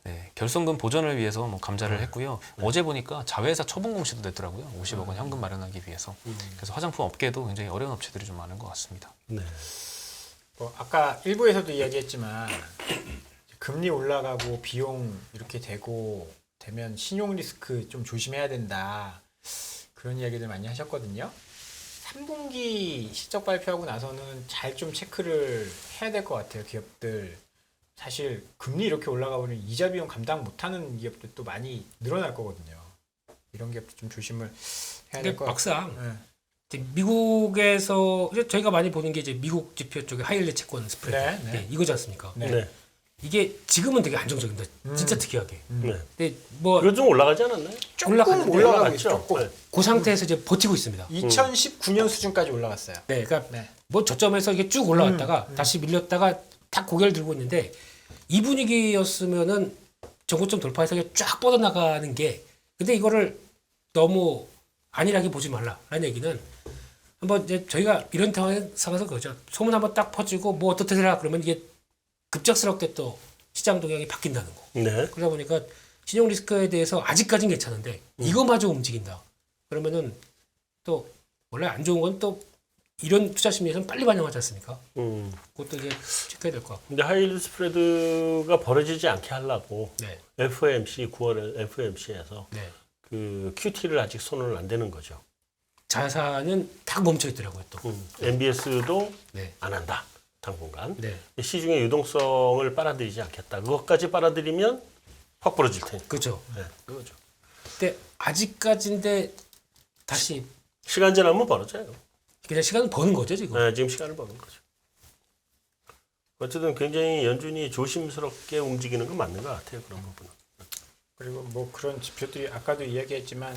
네, 결손금 보전을 위해서 뭐 감자를 했고요. 어제 보니까 자회사 처분 공시도 냈더라고요. 50억 원 현금 마련하기 위해서. 그래서 화장품 업계도 굉장히 어려운 업체들이 좀 많은 것 같습니다. 네. 뭐 아까 일부에서도 이야기했지만 금리 올라가고 비용 이렇게 되면 신용 리스크 좀 조심해야 된다. 그런 이야기들 많이 하셨거든요. 3분기 실적 발표하고 나서는 잘 좀 체크를 해야 될 것 같아요. 기업들. 사실 금리 이렇게 올라가 버리면 이자 비용 감당 못하는 기업들도 많이 늘어날 거거든요. 이런 기업도 좀 조심을 해야 근데 될 것 같아요. 막상 네. 이제 미국에서 이제 저희가 많이 보는 게 이제 미국 지표 쪽에 하이힐드 채권 스프레드 네, 네. 네, 이거지 않습니까? 네. 네. 이게 지금은 되게 안정적입니다. 진짜 특이하게. 네. 근데 뭐 이거 좀 올라가지 않았나요? 조금 올라갔는데 올라가고 올라갔죠? 있죠. 조금. 네. 그 상태에서 이제 버티고 있습니다. 2019년 수준까지 올라갔어요. 네, 그러니까 네. 뭐 저점에서 이게 쭉 올라갔다가 다시 밀렸다가 딱 고개를 들고 있는데 이 분위기였으면은 전고점 돌파해서 이게 쫙 뻗어나가는 게 근데 이거를 너무 안일하게 보지 말라라는 얘기는 한번 이제 저희가 이런 상황에서 그거죠. 소문 한번 딱 퍼지고 뭐 어떻더라 그러면 이게 급작스럽게 또 시장 동향이 바뀐다는 거. 네. 그러다 보니까 신용 리스크에 대해서 아직까지는 괜찮은데 이거마저 움직인다. 그러면은 또 원래 안 좋은 건 또 이런 투자 심리에서는 빨리 반영하지 않습니까? 그것도 이제 체크해야 될 것 같고. 근데 하이힐드 스프레드가 벌어지지 않게 하려고 네. FOMC 9월에 FOMC에서 네. 그 QT를 아직 손을 안 대는 거죠. 자산은 딱 멈춰 있더라고요 또. MBS도 네. 안 한다. 당분간. 네. 시중의 유동성을 빨아들이지 않겠다. 그것까지 빨아들이면 확 벌어질 테니. 그렇죠. 네. 그거죠. 근데 아직까지인데 다시 시간 지나면 벌어져요. 그냥 시간을 버는 거죠 지금. 네, 지금 시간을 버는 거죠. 어쨌든 굉장히 연준이 조심스럽게 움직이는 건 맞는 것 같아요. 그런 부분은. 그리고 뭐 그런 지표들이 아까도 이야기했지만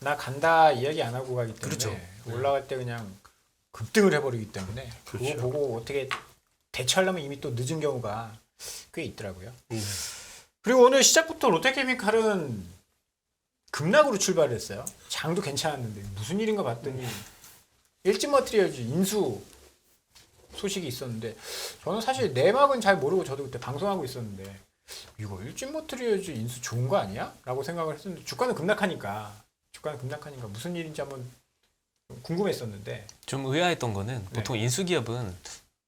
나 간다 이야기 안 하고 가기 때문에 그렇죠. 올라갈 때 그냥 급등을 해버리기 때문에 그렇죠. 그거 보고 어떻게 대처하려면 이미 또 늦은 경우가 꽤 있더라고요. 그리고 오늘 시작부터 롯데케미칼은 급락으로 출발했어요. 장도 괜찮았는데 무슨 일인가 봤더니 일진머티리얼즈 인수 소식이 있었는데 저는 사실 내막은 잘 모르고 저도 그때 방송하고 있었는데 이거 일진머티리얼즈 인수 좋은 거 아니야? 라고 생각을 했었는데 주가는 급락하니까 무슨 일인지 한번 궁금했었는데 좀 의아했던 거는 보통 인수기업은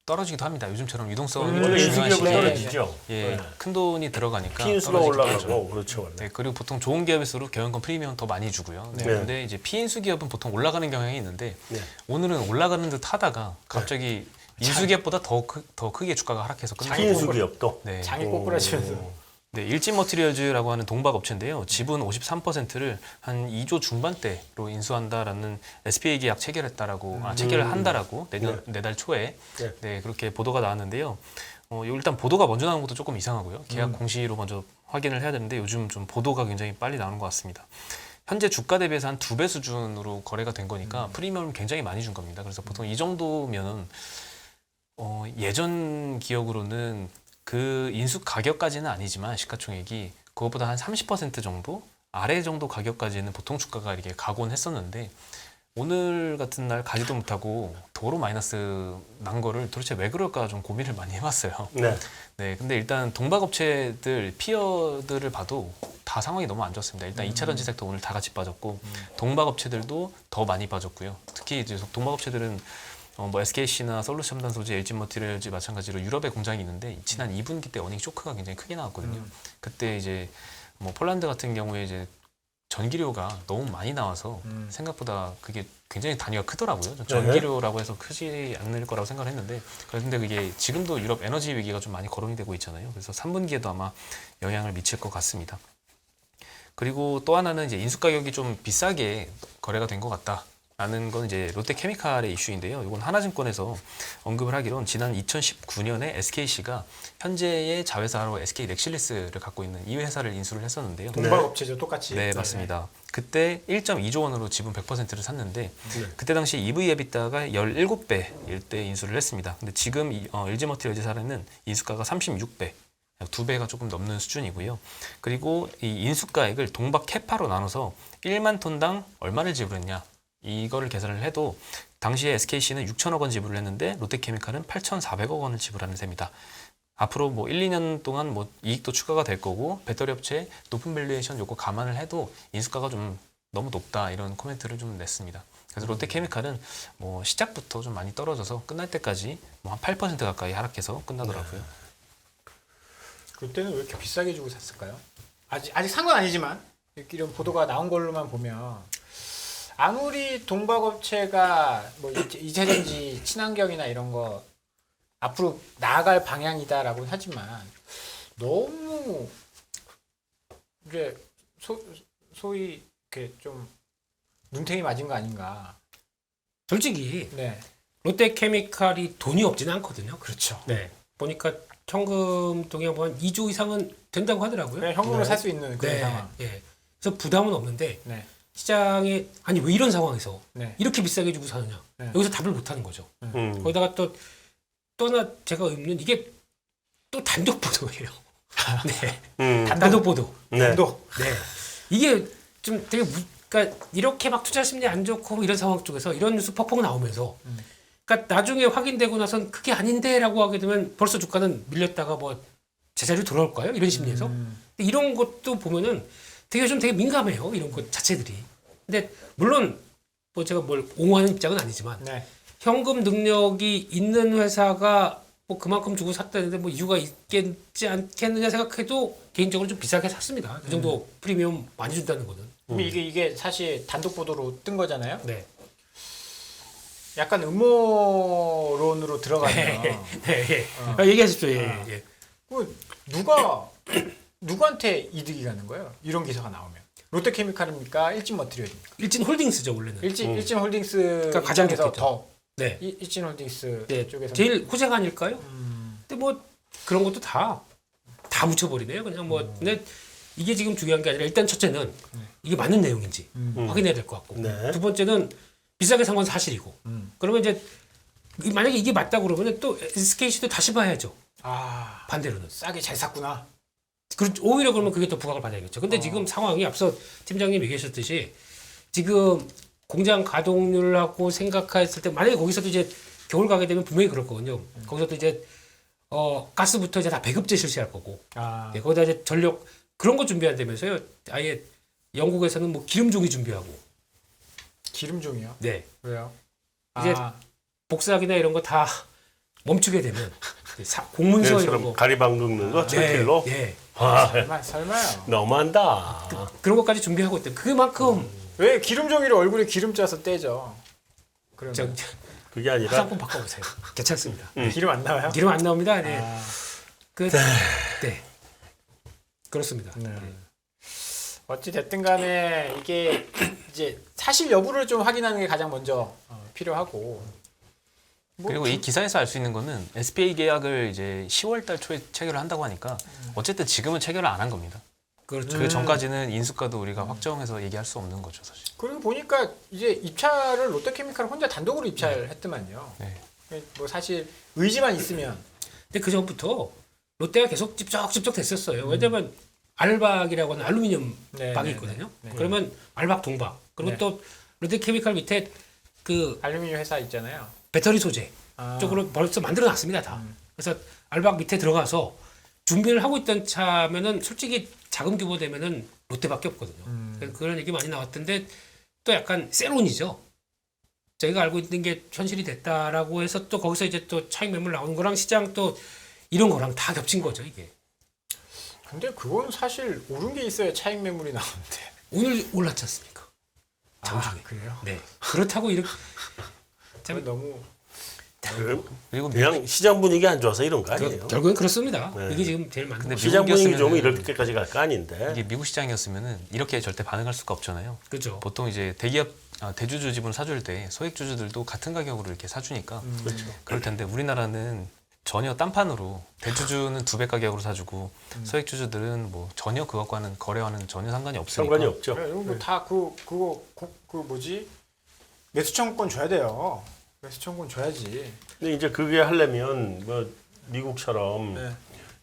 떨어지기도 합니다. 요즘처럼 유동성이 원래 중요한 인수기업은 시기에 떨어지죠. 예, 큰 돈이 들어가니까 피인수가 떨어지기도 하죠. 올라가고 그렇죠. 원래. 네, 그리고 보통 좋은 기업일수록 경영권 프리미엄 더 많이 주고요. 네, 네. 근데 이제 피인수 기업은 보통 올라가는 경향이 있는데 네. 오늘은 올라가는 듯 하다가 갑자기 인수기업보다 더 크게 주가가 하락해서 끝나고 피인수 기업도. 네. 장이 꼬꾸라지면서 네, 일진머티리얼즈라고 하는 동박 업체인데요. 지분 53%를 한 2조 중반대로 인수한다라는 SPA 계약 체결했다라고 체결을 한다라고 내달 초에 네. 네, 그렇게 보도가 나왔는데요. 일단 보도가 먼저 나온 것도 조금 이상하고요. 계약 공시로 먼저 확인을 해야 되는데 요즘 좀 보도가 굉장히 빨리 나오는 것 같습니다. 현재 주가 대비해서 한 2배 수준으로 거래가 된 거니까 프리미엄을 굉장히 많이 준 겁니다. 그래서 보통 이 정도면은 예전 기억으로는 그 인수 가격까지는 아니지만 시가총액이 그것보다 한 30% 정도 아래 정도 가격까지는 보통 주가가 이렇게 가곤 했었는데 오늘 같은 날 가지도 못하고 도로 마이너스 난 거를 도대체 왜 그럴까 좀 고민을 많이 해봤어요. 네. 네, 근데 일단 동박업체들 피어들을 봐도 다 상황이 너무 안 좋습니다. 일단 2차 전지 섹터 오늘 다 같이 빠졌고 동박업체들도 더 많이 빠졌고요. 특히 이제 동박업체들은 뭐 SKC나 솔루션담소재, LG머티리얼즈 마찬가지로 유럽에 공장이 있는데 지난 2분기 때 어닝 쇼크가 굉장히 크게 나왔거든요. 그때 이제 뭐 폴란드 같은 경우에 이제 전기료가 너무 많이 나와서 생각보다 그게 굉장히 단위가 크더라고요. 전기료라고 해서 크지 않을 거라고 생각을 했는데 그런데 그게 지금도 유럽 에너지 위기가 좀 많이 거론이 되고 있잖아요. 그래서 3분기에도 아마 영향을 미칠 것 같습니다. 그리고 또 하나는 이제 인수 가격이 좀 비싸게 거래가 된 것 같다. 라는 건 이제 롯데케미칼의 이슈인데요. 이건 하나증권에서 언급을 하기론 지난 2019년에 SKC가 현재의 자회사로 SK 렉실리스를 갖고 있는 이 회사를 인수를 했었는데요. 동박업체죠, 똑같이. 네, 맞습니다. 그때 1.2조 원으로 지분 100%를 샀는데 그때 당시 EV 에비타가 17배일 때 인수를 했습니다. 근데 지금 LG머티리얼즈사는 인수가가 36배. 2배가 조금 넘는 수준이고요. 그리고 이 인수가액을 동박 캐파로 나눠서 1만 톤당 얼마를 지불했냐 이거를 계산을 해도 당시에 SKC는 6천억 원 지불을 했는데 롯데케미칼은 8,400억 원을 지불하는 셈이다. 앞으로 뭐 1, 2년 동안 뭐 이익도 추가가 될 거고 배터리 업체 높은 밸류에이션 요거 감안을 해도 인수가가 좀 너무 높다 이런 코멘트를 좀 냈습니다. 그래서 롯데케미칼은 뭐 시작부터 좀 많이 떨어져서 끝날 때까지 뭐 한 8% 가까이 하락해서 끝나더라고요. 그때는 왜 이렇게 비싸게 주고 샀을까요? 아직 산 건 아니지만 이런 보도가 나온 걸로만 보면 아무리 동박업체가 뭐 이체전지 친환경이나 이런 거 앞으로 나아갈 방향이다라고는 하지만 너무 이제 소위 이렇게 좀 눈탱이 맞은 거 아닌가? 솔직히 네, 롯데케미칼이 돈이 없지는 않거든요. 그렇죠. 네. 보니까 현금 동의한 한 2조 이상은 된다고 하더라고요. 그냥 현금으로 살 수 있는 그런 네. 상황. 예. 그래서 부담은 없는데 네, 시장에 아니 왜 이런 상황에서 네, 이렇게 비싸게 주고 사느냐. 네. 여기서 답을 못 하는 거죠. 거기다가 또 하나 제가 의문은 이게 또 단독 보도예요. 네. 단독 보도. 네. 또 네. 이게 좀 되게 그러니까 이렇게 막 투자 심리 안 좋고 이런 상황 쪽에서 이런 뉴스 퍽퍽 나오면서 그러니까 나중에 확인되고 나선 그게 아닌데라고 하게 되면 벌써 주가는 밀렸다가 뭐 제자리로 돌아올까요? 이런 심리에서. 근데 이런 것도 보면은 되게 민감해요. 이런 것 자체들이. 근데 물론 뭐 제가 뭘 옹호하는 입장은 아니지만 네. 현금 능력이 있는 회사가 뭐 그만큼 주고 샀다는데 뭐 이유가 있겠지 않겠느냐 생각해도 개인적으로 좀 비싸게 샀습니다. 그 정도 프리미엄 많이 준다는 거는. 근데 이게 사실 단독 보도로 뜬 거잖아요. 네. 약간 음모론으로 들어가면 예. 얘기하십시오. 예. 뭐 누구한테 이득이 가는 거예요? 이런 기사가 나오면 롯데케미칼입니까? 일진머티리얼입니까? 일진홀딩스죠 원래는. 일진홀딩스 그러니까 가장 쪽에서 좋겠죠. 더 네. 일진홀딩스 네. 쪽에서 제일 호재가 아닐까요? 근데 뭐 그런 것도 다 묻혀버리네요. 그냥 뭐 근데 이게 지금 중요한 게 아니라 일단 첫째는 이게 맞는 내용인지 확인해야 될 것 같고 네. 두 번째는 비싸게 산 건 사실이고 그러면 이제 만약에 이게 맞다고 그러면 또 SKC도 다시 봐야죠. 아 반대로는. 싸게 잘 샀구나. 오히려 그러면 그게 더 부각을 받아야겠죠. 근데 지금 상황이 앞서 팀장님 얘기하셨듯이 지금 공장 가동률하고 생각했을 때 만약에 거기서도 이제 겨울 가게 되면 분명히 그럴 거거든요. 거기서도 이제 가스부터 이제 다 배급제 실시할 거고 아 네, 거기다 이제 전력 그런 거 준비한다면서요. 아예 영국에서는 뭐 기름종이 준비하고 기름종이요? 네 왜요? 이제 복사기나 이런 거 다 멈추게 되면 공문서 이런 거 가리방 긁는 거 7킬로. 예. 와, 설마요. 너무한다. 그런 것까지 준비하고 있대. 그만큼 왜 기름종이를 얼굴에 기름 짜서 떼죠? 그러면 저 그게 아니라 화장품 바꿔보세요. 괜찮습니다. 기름 안 나와요? 기름 안 나옵니다. 네. 아, 네. 그렇습니다. 네. 어찌 됐든 간에 이게 이제 사실 여부를 좀 확인하는 게 가장 먼저 필요하고 뭐 그리고 이 기사에서 알 수 있는 거는 SPA 계약을 이제 10월달 초에 체결을 한다고 하니까 어쨌든 지금은 체결을 안 한 겁니다. 그렇죠. 그 전까지는 인수가도 우리가 확정해서 얘기할 수 없는 거죠, 사실. 그리고 보니까 이제 입찰을 롯데케미칼 혼자 단독으로 입찰했더만요. 네. 뭐 사실 의지만 있으면 근데 그 전부터 롯데가 계속 찝쩍찝쩍 됐었어요. 왜냐면 알박이라고 하는 알루미늄 네, 박이 네, 있거든요. 네. 그러면 알박 동박 그리고 네. 또 롯데케미칼 밑에 그 알루미늄 회사 있잖아요. 배터리 소재 아, 쪽으로 벌써 만들어 놨습니다 다. 그래서 알박 밑에 들어가서 준비를 하고 있던 차면은 솔직히 작은 규모 되면은 롯데밖에 없거든요. 그래서 그런 얘기 많이 나왔던데 또 약간 세론이죠. 저희가 알고 있는 게 현실이 됐다라고 해서 또 거기서 이제 또 차익 매물 나오는 거랑 시장 또 이런 거랑 다 겹친 거죠 이게. 근데 그건 사실 오른 게 있어야 차익 매물이 나오는데. 오늘 올랐지 않습니까? 아, 장중에. 그래요? 네. 그렇다고 이렇게 그건 너무 그리고 그냥 시장 분위기 안 좋아서 이런 거 아니에요? 결국엔 그렇습니다. 네. 이게 지금 제일 맞는 근데 거죠. 시장 분위기 미국이었으면은- 좋으면 이렇게까지 갈 거 아닌데. 이게 미국 시장이었으면은 이렇게 절대 반응할 수가 없잖아요. 그렇죠. 보통 이제 대기업 대주주 지분 사줄 때 소액주주들도 같은 가격으로 이렇게 사주니까 그럴 텐데 우리나라는 전혀 딴판으로 대주주는 2배 가격으로 사주고 소액주주들은 뭐 전혀 그것과는 거래와는 전혀 상관이 없으니까 상관이 없죠. 그래, 이거 뭐다 그 뭐지 매수청권 줘야 돼요. 매수청권 줘야지. 근데 이제 그게 하려면 뭐 미국처럼 네.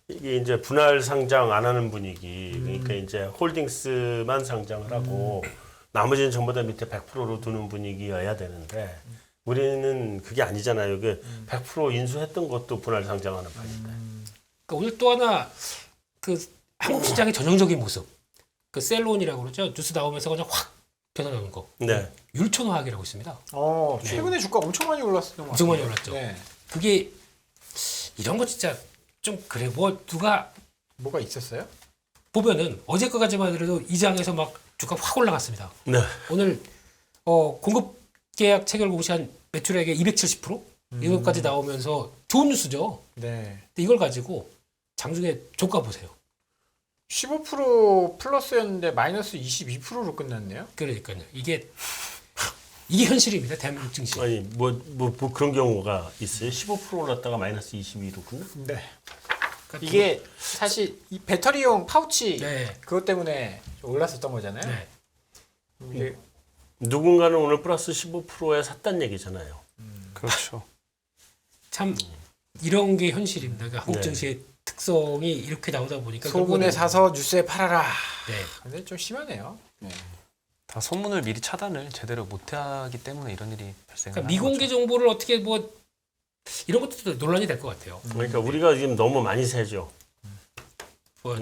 이게 이제 분할 상장 안 하는 분위기. 그러니까 이제 홀딩스만 상장을 하고 나머지는 전부 다 밑에 100%로 두는 분위기여야 되는데 우리는 그게 아니잖아요. 그 100% 인수했던 것도 분할 상장하는 판인데. 그러니까 오늘 또 하나 그 한국 시장의 전형적인 모습. 그 셀론이라고 그러죠. 뉴스 나오면서 그냥 확 변화나는 거. 네. 율촌화학이라고 있습니다. 최근에 주가 엄청 많이 올랐었던 것 같아요. 엄청 많이 올랐죠. 네. 그게 이런 거 진짜 좀 그래. 뭐 누가 뭐가 있었어요? 보면은 어제 거까지만 하더라도 이 장에서 막 주가 확 올라갔습니다. 네. 오늘 공급 계약 체결 공시한 매출액의 270% 이것까지 나오면서 좋은 뉴스죠. 네. 근데 이걸 가지고 장중에 종가 보세요. 15% 플러스였는데 마이너스 22%로 끝났네요. 그러니까요. 이게 현실입니다. 대한민국 증시. 아니 뭐 그런 경우가 있어요. 15% 올랐다가 마이너스 22로 끝나? 네. 그러니까 이게 사실 이 배터리용 파우치 네. 그것 때문에 좀 올랐었던 거잖아요. 네. 이게 누군가는 오늘 플러스 15%에 샀단 얘기잖아요. 그렇죠. 참 이런 게 현실입니다. 그러니까 한국 네. 증시의 특성이 이렇게 나오다 보니까 소문에 결국에는- 사서 뉴스에 팔아라. 네. 근데 좀 심하네요. 네. 다 소문을 미리 차단을 제대로 못하기 때문에 이런 일이 발생을 그러니까 하는 미공개 거죠. 정보를 어떻게 뭐 이런 것도 논란이 될 것 같아요. 그러니까 우리가 지금 너무 많이 세죠. 뭐,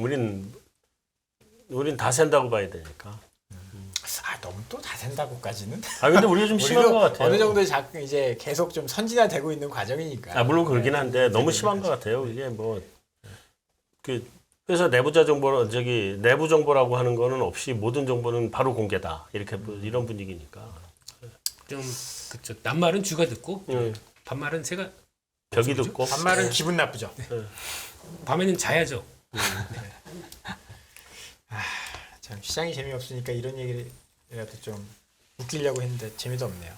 우린 다 센다고 봐야 되니까. 너무 또 다 된다고까지는. 근데 우리가 좀 심한 우리도 것 같아요. 어느 정도 이제 계속 좀 선진화되고 있는 과정이니까. 물론 그러긴 한데 너무 심한 것 같아요. 이게 뭐 그 회사 내부자 정보 내부 정보라고 하는 거는 없이 모든 정보는 바로 공개다. 이렇게 뭐 이런 분위기니까. 좀 그쵸. 남말은 쥐가 듣고 응. 반말은 새가 벽이 듣고. 반말은 기분 나쁘죠. 밤에는 자야죠. 참 시장이 재미없으니까 이런 얘기라도 좀 웃기려고 했는데 재미도 없네요.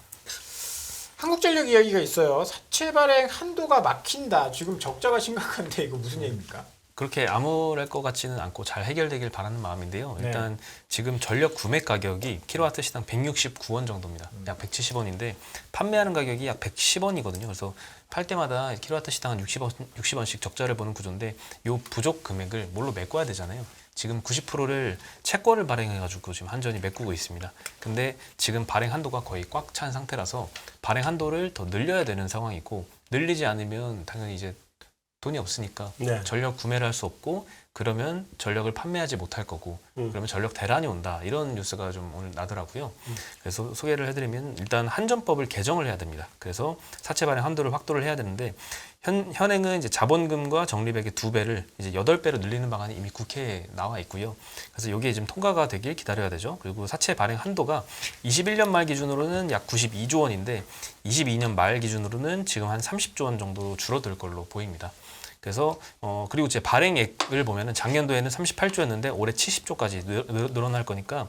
한국전력 이야기가 있어요. 사채 발행 한도가 막힌다. 지금 적자가 심각한데 이거 무슨 얘기입니까? 그렇게 암울할 것 같지는 않고 잘 해결되길 바라는 마음인데요. 네. 일단 지금 전력 구매 가격이 킬로와트 시당 169원 정도입니다. 약 170원인데 판매하는 가격이 약 110원이거든요. 그래서 팔 때마다 킬로와트 시당 한 60원씩 적자를 보는 구조인데 요 부족 금액을 뭘로 메꿔야 되잖아요. 지금 90%를 채권을 발행해가지고 지금 한전이 메꾸고 있습니다. 근데 지금 발행 한도가 거의 꽉 찬 상태라서 발행 한도를 더 늘려야 되는 상황이고 늘리지 않으면 당연히 이제 돈이 없으니까 네. 전력 구매를 할 수 없고 그러면 전력을 판매하지 못할 거고 그러면 전력 대란이 온다 이런 뉴스가 좀 오늘 나더라고요. 그래서 소개를 해드리면 일단 한전법을 개정을 해야 됩니다. 그래서 사채 발행 한도를 확도를 해야 되는데 현행은 이제 자본금과 적립액의 2배를 이제 8배로 늘리는 방안이 이미 국회에 나와 있고요. 그래서 이게 지금 통과가 되길 기다려야 되죠. 그리고 사채 발행 한도가 21년 말 기준으로는 약 92조 원인데 22년 말 기준으로는 지금 한 30조 원 정도 줄어들 걸로 보입니다. 그래서 그리고 제 발행액을 보면은 작년도에는 38조였는데 올해 70조까지 늘어날 거니까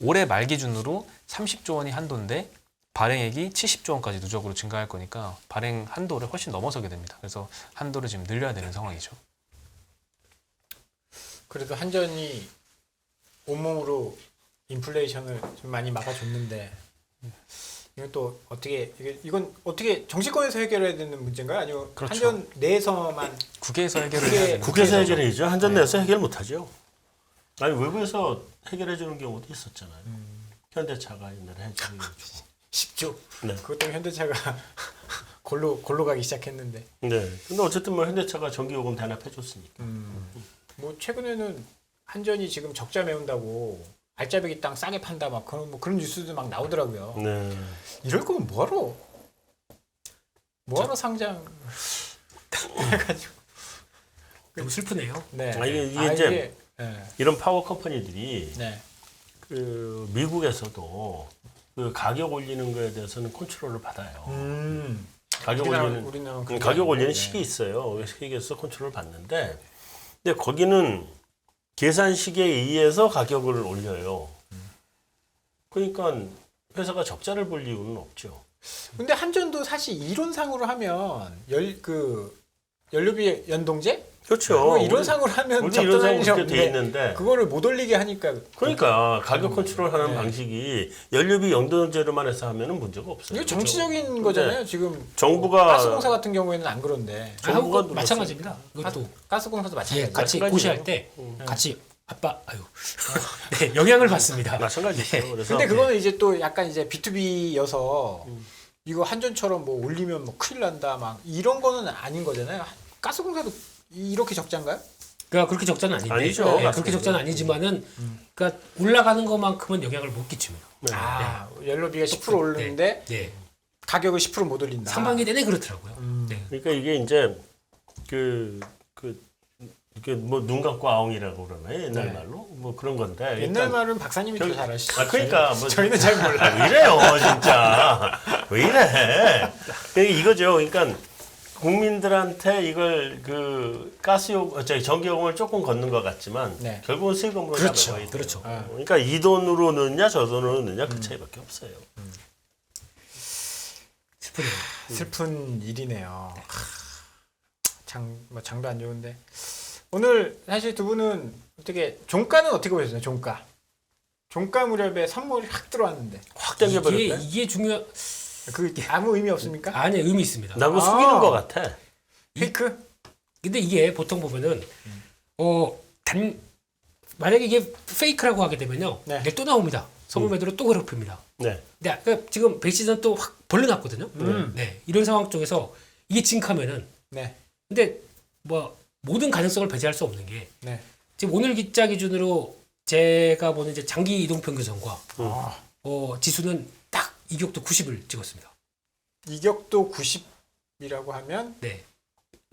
올해 말 기준으로 30조 원이 한도인데 발행액이 70조 원까지 누적으로 증가할 거니까 발행 한도를 훨씬 넘어서게 됩니다. 그래서 한도를 지금 늘려야 되는 상황이죠. 그래도 한전이 온몸으로 인플레이션을 좀 많이 막아줬는데 이건 또 어떻게 이건 어떻게 정치권에서 해결해야 되는 문제인가요? 아니면 그렇죠. 한전 내에서만 국회에서 해결을 국회- 해야 되는 국회에서 해결해야죠. 한전 내에서 해결 못하죠. 아니 외부에서 해결해 주는 경우도 있었잖아요. 현대차가 옛날에 해결해 주고. 10조. 네. 그것 때문에 현대차가 골로 가기 시작했는데. 네. 근데 어쨌든 뭐 현대차가 전기요금 대납해 줬으니까. 뭐 최근에는 한전이 지금 적자 메운다고 알짜배기 땅 싸게 판다 막 그런 뉴스도 막 나오더라고요. 네. 이럴 거면 뭐하러 상장 해가지고. 너무 슬프네요. 네. 이게 이제 네. 이런 파워 컴퍼니들이 네. 그 미국에서도 그 가격 올리는 거에 대해서는 컨트롤을 받아요. 가격 올리는 우리나라 가격 올리는 식이 있어요. 식에서 컨트롤을 받는데, 근데 거기는 계산식에 의해서 가격을 올려요. 그러니까 회사가 적자를 볼 이유는 없죠. 근데 한전도 사실 이론상으로 하면 연료비 연동제? 그렇죠. 이론상으로 하면 우리 적정한 이론상으로 일이 그렇게 돼 없는데 있는데, 그거를 못 올리게 하니까 그러니까 가격 컨트롤하는 네. 방식이 연료비 연동제로만 해서 하면은 문제가 없어요. 이거 정치적인 그렇죠? 거잖아요. 근데 지금 정부가 가스공사 같은 경우에는 안 그런데 하고 눌렀어요. 마찬가지입니다. 이것도 가스공사도 예, 마찬가지예요. 같이 마찬가지예요. 고시할 때 같이 아빠 아유 네, 영향을 받습니다. 마찬가지예요. 그래서 근데 그거는 이제 또 약간 이제 B2B여서 이거 한전처럼 뭐 올리면 뭐 큰일 난다 막 이런 거는 아닌 거잖아요. 가스공사도 이렇게 적자인가요? 그러니까 그렇게 적자는 아닌데 아니죠. 네, 맞습니다. 그렇게 적자는 아니지만은 그러니까 올라가는 것만큼은 영향을 못 끼칩니다. 네. 연료비가 10% 오르는데 네. 가격을 10%못 올린다. 상반기 내내 그렇더라고요. 네. 그러니까 이게 이제 이게 뭐 눈 감고 아웅이라고 그러나요? 옛날 네. 말로 뭐 그런 건데. 옛날 일단 말은 박사님이 더 잘하시죠. 그러니까 뭐 저희는 잘 몰라요. 왜 이래요, 진짜. 왜 이래? 그러니까 이거죠. 그러니까 국민들한테 이걸 전기요금을 조금 걷는 것 같지만 네. 결국은 세금으로 그렇죠. 잡아야 돼요. 그렇죠. 그러니까 이 돈으로 넣느냐 저 돈으로 넣느냐 그 차이밖에 없어요. 슬프네요. 슬픈 일이네요. 장도 안 좋은데 오늘 사실 두 분은 어떻게 종가는 어떻게 보셨어요? 종가 무렵에 선물이 확 들어왔는데 확 당겨버렸대. 이게 중요 그 아무 의미 없습니까? 아니 의미 있습니다. 나 그거 속이는 것 같아. 페이크? 근데 이게 보통 보면은 만약에 이게 페이크라고 하게 되면요, 네. 내일 또 나옵니다. 선물 매도로 또 괴롭힙니다. 네. 근데 아까 지금 배시전 또 확 벌려놨거든요. 네, 이런 상황 쪽에서 이게 징크하면은 네. 근데 뭐 모든 가능성을 배제할 수 없는 게 네. 지금 오늘 기자 기준으로 제가 보는 이제 장기 이동 평균선과 아, 지수는 딱 이격도 90을 찍었습니다. 이격도 90이라고 하면 네.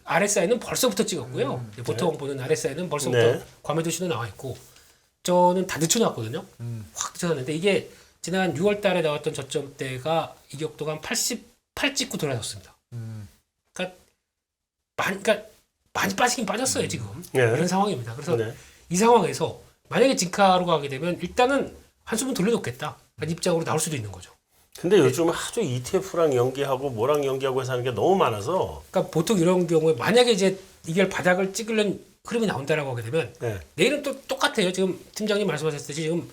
RSI는 벌써부터 찍었고요. 보통 보는 RSI는 벌써부터 네. 과매도 신호 나와 있고 저는 다 늦춰놨거든요. 확 늦춰놨는데 이게 지난 6월 달에 나왔던 저점대가 이격도가 한 88 찍고 돌아섰습니다. 그러니까 많이 빠지긴 빠졌어요, 지금. 네. 이런 상황입니다. 그래서 네. 이 상황에서 만약에 진카로 가게 되면 일단은 한숨은 돌려놓겠다. 라는 입장으로 나올 수도 있는 거죠. 근데 요즘 하도 ETF랑 연계하고 뭐랑 연계하고 해서 하는 게 너무 많아서. 그러니까 보통 이런 경우에 만약에 이제 이게 바닥을 찍으려는 흐름이 나온다라고 하게 되면 네. 내일은 또 똑같아요. 지금 팀장님 말씀하셨듯이 지금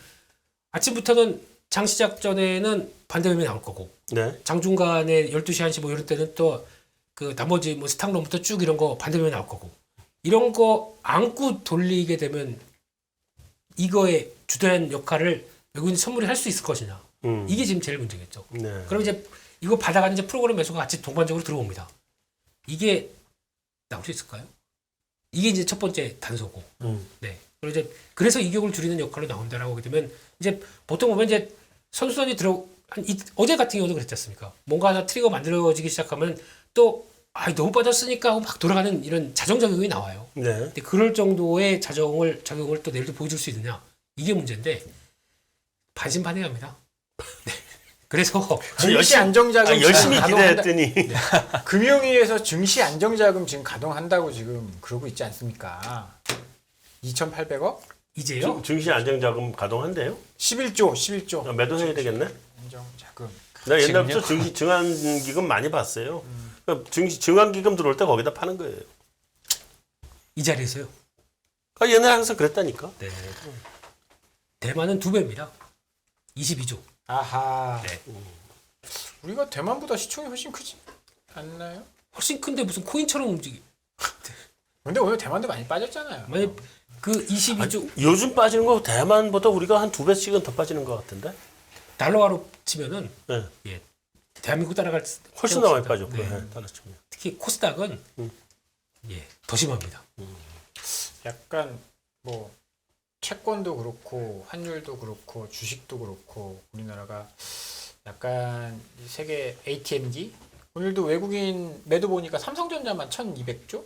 아침부터는 장 시작 전에는 반대매매 나올 거고 네. 장중간에 12시 1시 뭐 이런 때는 또 그 나머지 뭐 스탁론부터 쭉 이런 거 반대매매 나올 거고 이런 거 안고 돌리게 되면 이거의 주된 역할을 외국인 선물이 할 수 있을 것이냐. 이게 지금 제일 문제겠죠. 네. 그럼 이제 이거 받아가는 이제 프로그램 매수가 같이 동반적으로 들어옵니다. 이게 나올 수 있을까요? 이게 이제 첫 번째 단서고. 네. 그리고 이제 그래서 이격을 줄이는 역할로 나온다라고 하게 되면 이제 보통 보면 이제 선수단이 어제 같은 경우도 그랬지 않습니까? 뭔가 하나 트리거 만들어지기 시작하면 또 너무 빠졌으니까 하고 막 돌아가는 이런 자정작용이 나와요. 네. 근데 그럴 정도의 작용을 또 내일도 보여줄 수 있느냐 이게 문제인데 반신반의합니다. 네. 그래서 증시 안정자금 열심히 지금 기대했더니. 금융위에서 증시 안정자금 지금 가동한다고 지금 그러고 있지 않습니까? 2,800억? 이제요. 증시 안정자금 가동한대요? 11조. 매도해야 되겠네? 안정자금. 나 옛날부터 증시 증한기금 많이 봤어요. 그러니까 증한기금 들어올 때 거기다 파는 거예요. 이 자리에서요. 옛날에 항상 그랬다니까. 네. 대만은 2배입니다. 22조. 아하. 네. 우리가 대만보다 시총이 훨씬 크지 않나요? 훨씬 큰데 무슨 코인처럼 움직이. 근데 오늘 대만도 많이 빠졌잖아요. 만약 그 22조 요즘 빠지는 거 대만보다 우리가 한 2배씩은 더 빠지는 것 같은데? 달러화로 치면은 네. 예. 대한민국 따라갈 훨씬 더 많이 빠졌고요. 네. 네. 따라치면. 특히 코스닥은 예, 더 심합니다. 약간 뭐 채권도 그렇고 환율도 그렇고 주식도 그렇고 우리나라가 약간 세계 ATM기 오늘도 외국인 매도 보니까 삼성전자만 1,200조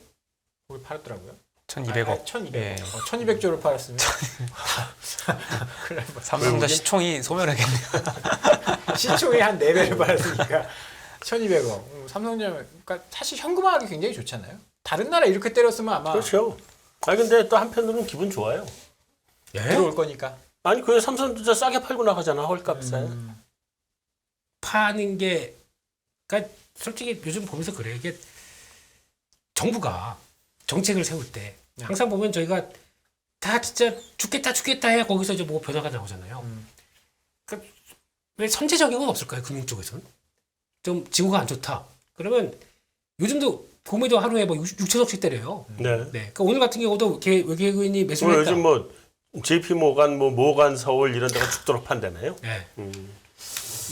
를 팔았더라고요. 1,200억. 1,200억. 예. 1,200조를 팔았으면 큰일 날 뻔. 삼성전자 시총이 소멸하겠네요. 시총이 한 4배를 팔았으니까 1200억. 삼성전자 그러니까 사실 현금화하기 굉장히 좋잖아요. 다른 나라 이렇게 때렸으면 아마 그렇죠. 아 근데 또 한편으로는 기분 좋아요. 예? 들어올 거니까. 아니 그 삼성전자 싸게 팔고 나가잖아 헐값에. 파는 게 그러니까 솔직히 요즘 보면서 그래. 이게 정부가 정책을 세울 때 항상 보면 저희가 다 진짜 죽겠다 해야 거기서 이제 뭐 변화가 나오잖아요. 그러니까 왜 선제적인 건 없을까요? 금융 쪽에서는 좀 지구가 안 좋다. 그러면 요즘도 봄에도 하루에 뭐 6천억씩 때려요. 네. 네. 그러니까 오늘 같은 경우도 외계인이 뭐 매수를 했다. 요즘 뭐 JP 모간 뭐 모간 서울 이런 데가 죽도록 판다네요. 네.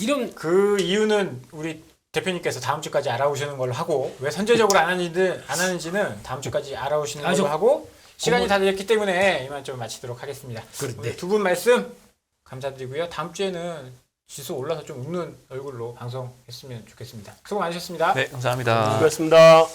이런 그 이유는 우리 대표님께서 다음 주까지 알아오시는 걸로 하고 왜 선제적으로 안 하는지는 다음 주까지 알아오시는 걸로 하고 시간이 다 됐기 때문에 이만 좀 마치도록 하겠습니다. 네. 두 분 말씀 감사드리고요. 다음 주에는 지수 올라서 좀 웃는 얼굴로 방송했으면 좋겠습니다. 수고 많으셨습니다. 네, 감사합니다. 수고했습니다.